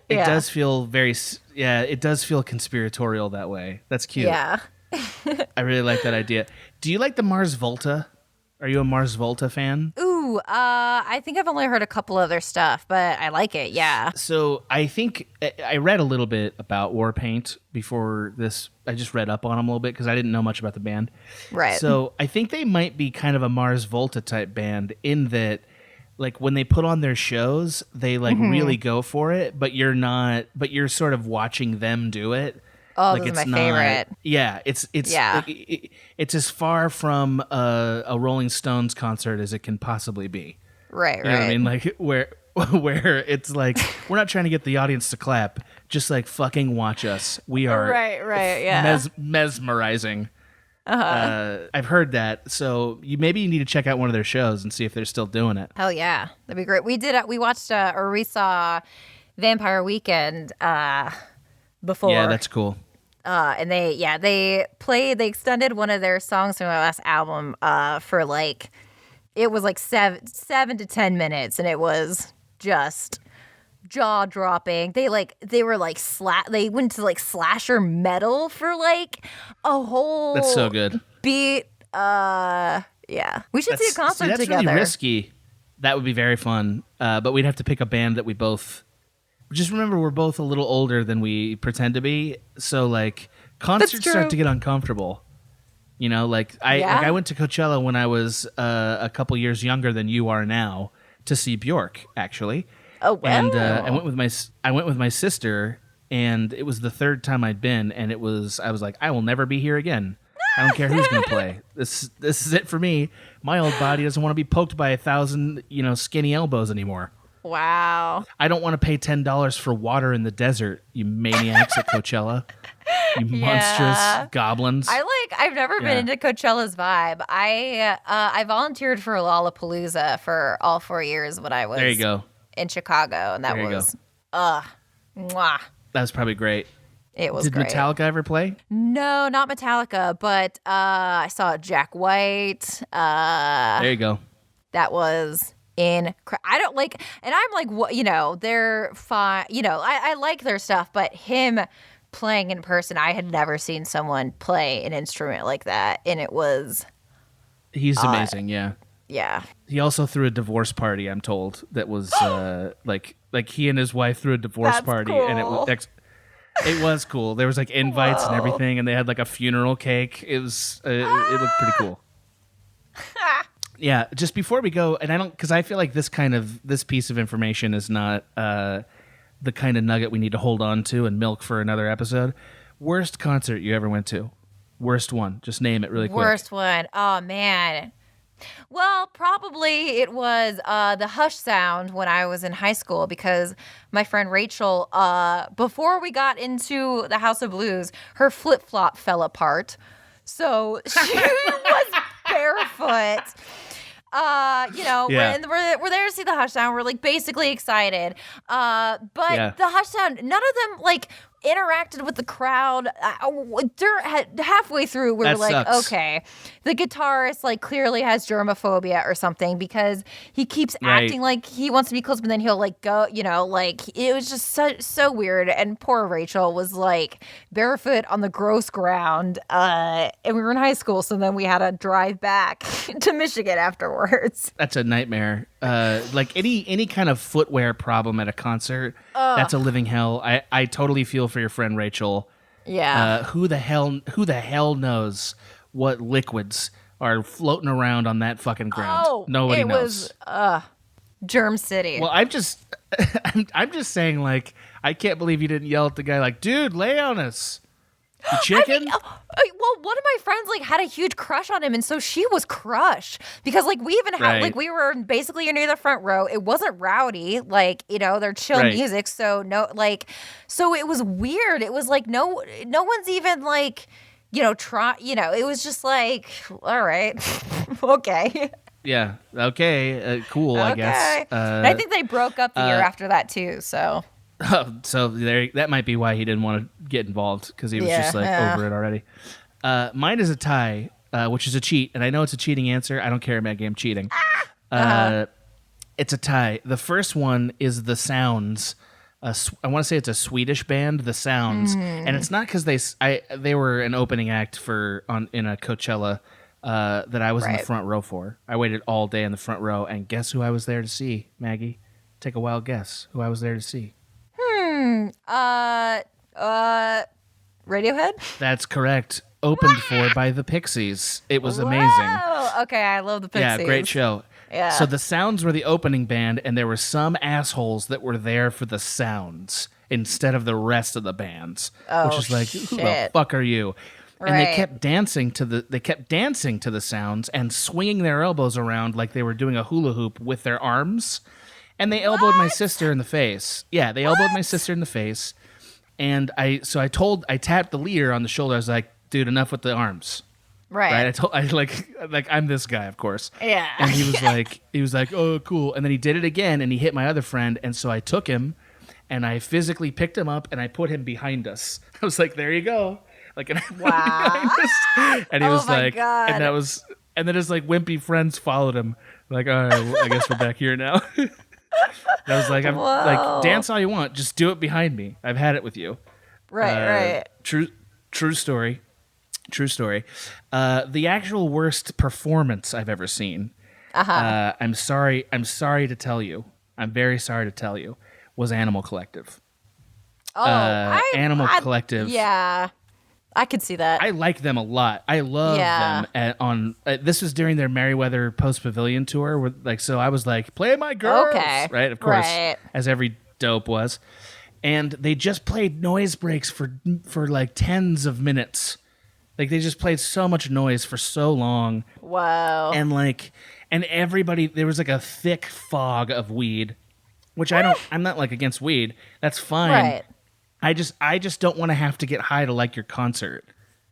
It Yeah. does feel it does feel conspiratorial that way. That's cute. Yeah. I really like that idea. Do you like the Mars Volta? Are you a Mars Volta fan? Ooh, I think I've only heard a couple of their stuff, but I like it. Yeah. So I think I read a little bit about Warpaint before this. I just read up on them a little bit because I didn't know much about the band. Right. So I think they might be kind of a Mars Volta type band in that, like, when they put on their shows, they like really go for it, but you're not. But you're sort of watching them do it. Oh, Like, this is it's my not, favorite. Yeah, it's Yeah. it's as far from a Rolling Stones concert as it can possibly be. Right, You know what I mean? Like where it's like we're not trying to get the audience to clap, just like fucking watch us. We are Right, yeah. mesmerizing. I've heard that, so maybe you need to check out one of their shows and see if they're still doing it. Hell yeah, that'd be great. We watched or we saw Vampire Weekend before. Yeah, that's cool. And they extended one of their songs from their last album for like it was like 7 to 10 minutes, and it was just jaw dropping. They went to like slasher metal for like a whole That's so good. beat. Yeah, we should see a concert that's together. really risky. That would be very fun, but we'd have to pick a band that we both. Just remember, we're both a little older than we pretend to be, so like concerts start to get uncomfortable. You know, like I went to Coachella when I was a couple years younger than you are now to see Bjork, actually. Oh, wow. And I went with my sister, and it was the third time I'd been, and I was like, I will never be here again. I don't care who's gonna play. This is it for me. My old body doesn't want to be poked by 1,000 skinny elbows anymore. Wow. I don't want to pay $10 for water in the desert, you maniacs at Coachella. You monstrous goblins. I've never been into Coachella's vibe. I volunteered for Lollapalooza for all 4 years when I was There you go. in Chicago, and that was mwah. That was probably great. It was Did great. Metallica ever play? No, not Metallica, but I saw Jack White. There you go. That was I don't like, and I'm like, what, they're fine. I like their stuff, but him playing in person, I had never seen someone play an instrument like that, and it was. He's amazing, yeah. Yeah. He also threw a divorce party, I'm told, that was like he and his wife threw a divorce That's party, cool. and it was cool. There was like invites and everything, and they had like a funeral cake. It was it looked pretty cool. Yeah, just before we go, and because I feel like this piece of information is not the kind of nugget we need to hold on to and milk for another episode. Worst concert you ever went to? Worst one. Just name it really quick. Worst one. Oh, man. Well, probably it was the Hush sound when I was in high school, because my friend Rachel, before we got into the House of Blues, her flip-flop fell apart. So she was barefoot. We're there to see the Hush sound. We're like basically excited. But the Hush sound, none of them like interacted with the crowd. Halfway through, we were like, okay, the guitarist like clearly has germophobia or something, because he keeps acting like he wants to be close, but then he'll like go, like it was just so weird. And poor Rachel was like barefoot on the gross ground. And we were in high school, so then we had to drive back to Michigan afterwards. That's a nightmare. Like any kind of footwear problem at a concert, that's a living hell. I totally feel for your friend Rachel. Yeah. Who the hell knows what liquids are floating around on that fucking ground? Oh, Nobody it knows. was Germ City. Well, I'm just saying, like, I can't believe you didn't yell at the guy, like, dude, lay on us. The chicken? Well, one of my friends like had a huge crush on him, and so she was crushed because like we even had like we were basically near the front row. It wasn't rowdy, like they're chill music, so so it was weird. It was like no one's even like try. It was just like all right, okay. Yeah. Okay. Cool. I guess. And I think they broke up the year after that too. So. So that might be why he didn't want to get involved because he was just like over it already. Mine is a tie, which is a cheat, and I know it's a cheating answer. I don't care, Maggie. I'm cheating. It's a tie. The first one is The Sounds. I want to say it's a Swedish band, The Sounds, and it's not because they were an opening act in a Coachella that I was in the front row for. I waited all day in the front row, and guess who I was there to see, Maggie? Take a wild guess who I was there to see. Radiohead? That's correct. Opened for by the Pixies. It was amazing. Okay, I love the Pixies. Yeah, great show. Yeah. So the Sounds were the opening band, and there were some assholes that were there for the Sounds instead of the rest of the bands. Which is like, who the fuck are you? And they kept dancing to the Sounds and swinging their elbows around like they were doing a hula hoop with their arms. And they elbowed my sister in the face. Yeah, they elbowed my sister in the face. And I tapped the leader on the shoulder. I was like, dude, enough with the arms. Right. I'm this guy, of course. Yeah. And he was like, oh, cool. And then he did it again, and he hit my other friend. And so I took him, and I physically picked him up, and I put him behind us. I was like, there you go. Like, and I put him behind us. And he was like, God. and then his like wimpy friends followed him. Like, all right, well, I guess we're back here now. I was like, I'm like, dance all you want, just do it behind me. I've had it with you. Right. True story. The actual worst performance I've ever seen. I'm sorry to tell you. I'm very sorry to tell you. Was Animal Collective. Animal Collective. Yeah. I could see that. I like them a lot. I love them. This was during their Merriweather Post Pavilion tour. So I was like, play my girls. Okay. Right, of course, as every dope was. And they just played noise breaks for like tens of minutes. Like they just played so much noise for so long. Wow. And everybody, there was like a thick fog of weed, which I'm not like against weed. That's fine. Right. I just don't want to have to get high to like your concert.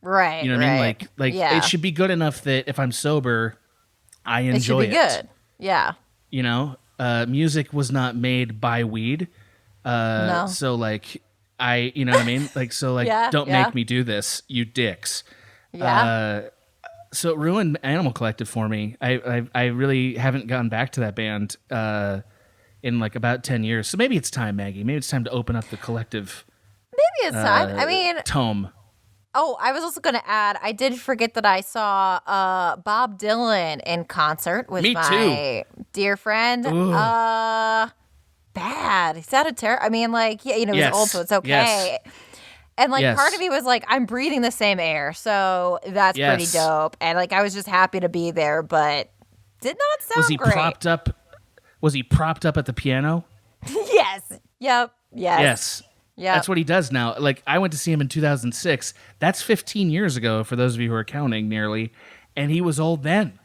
Right. You know what I mean? Like it should be good enough that if I'm sober, I enjoy it. It should be good. Yeah. You know, music was not made by weed. No. So like you know what I mean? Like, so like, don't make me do this, you dicks. Yeah. So it ruined Animal Collective for me. I really haven't gotten back to that band in like about 10 years. So maybe it's time, Maggie. Maybe it's time to open up the Collective. Maybe it's time. I mean, tome. Oh, I was also going to add, I did forget that I saw Bob Dylan in concert with my dear friend. Bad. He sounded terrible. I mean, like, yeah, he's old, so it's okay. Yes. And like, part of me was like, I'm breathing the same air, so that's pretty dope. And like, I was just happy to be there, but did not sound great. Was he propped up at the piano? Yes. Yep. Yes. Yeah, that's what he does now. Like, I went to see him in 2006. That's 15 years ago, for those of you who are counting, nearly. And he was old then.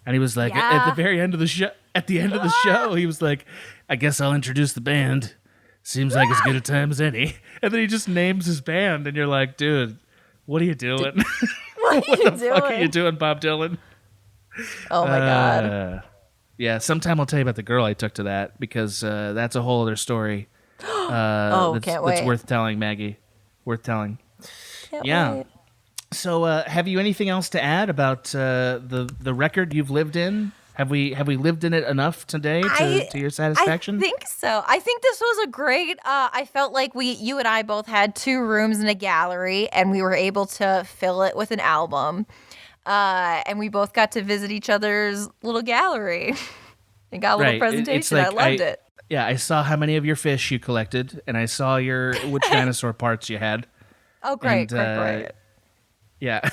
And he was like, at the very end of the show, he was like, I guess I'll introduce the band. Seems like as good a time as any. And then he just names his band, and you're like, dude, what are you doing? What the fuck are you doing, Bob Dylan? Oh my God. Yeah, sometime I'll tell you about the girl I took to that, because that's a whole other story. Can't wait. That's worth telling, Maggie. Worth telling. Can't wait. So, have you anything else to add about the record you've lived in? Have we lived in it enough today to your satisfaction? I think so. I think this was a great. I felt like you and I both had 2 rooms and a gallery, and we were able to fill it with an album. And we both got to visit each other's little gallery and got a little presentation. I loved it. Yeah, I saw how many of your fish you collected, and I saw which dinosaur parts you had. Oh, great, And, great. Yeah.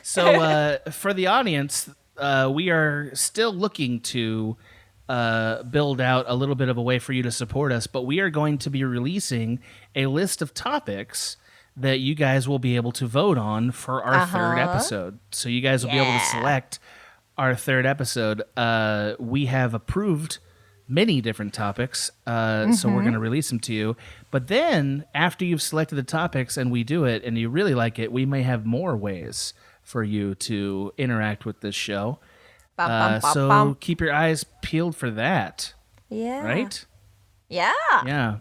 So for the audience, we are still looking to build out a little bit of a way for you to support us, but we are going to be releasing a list of topics that you guys will be able to vote on for our third episode. So you guys will be able to select our third episode. We have approved many different topics, so we're going to release them to you. But then, after you've selected the topics and we do it and you really like it, we may have more ways for you to interact with this show. So keep your eyes peeled for that. Yeah. Right? Yeah. Yeah.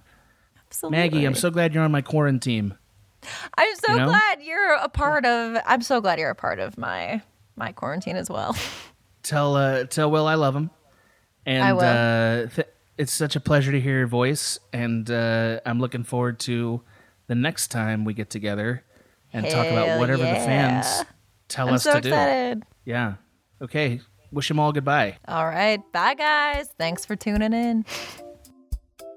Absolutely. Maggie, I'm so glad you're on my quarantine. I'm so glad you're a part of. I'm so glad you're a part of my quarantine as well. Tell Will I love him. And I will. It's such a pleasure to hear your voice, and I'm looking forward to the next time we get together and talk about whatever the fans tell us to do. I'm so excited. Yeah. Okay. Wish them all goodbye. All right. Bye, guys. Thanks for tuning in.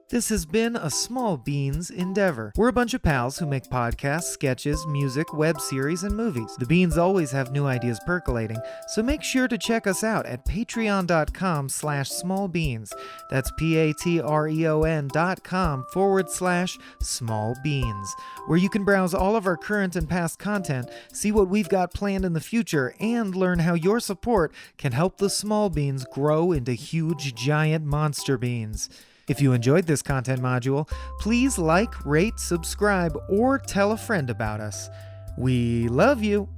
This has been a Small Beans endeavor. We're a bunch of pals who make podcasts, sketches, music, web series, and movies. The Beans always have new ideas percolating, so make sure to check us out at patreon.com/smallbeans. That's patreon.com/smallbeans, where you can browse all of our current and past content, see what we've got planned in the future, and learn how your support can help the small beans grow into huge, giant monster beans. If you enjoyed this content module, please like, rate, subscribe, or tell a friend about us. We love you!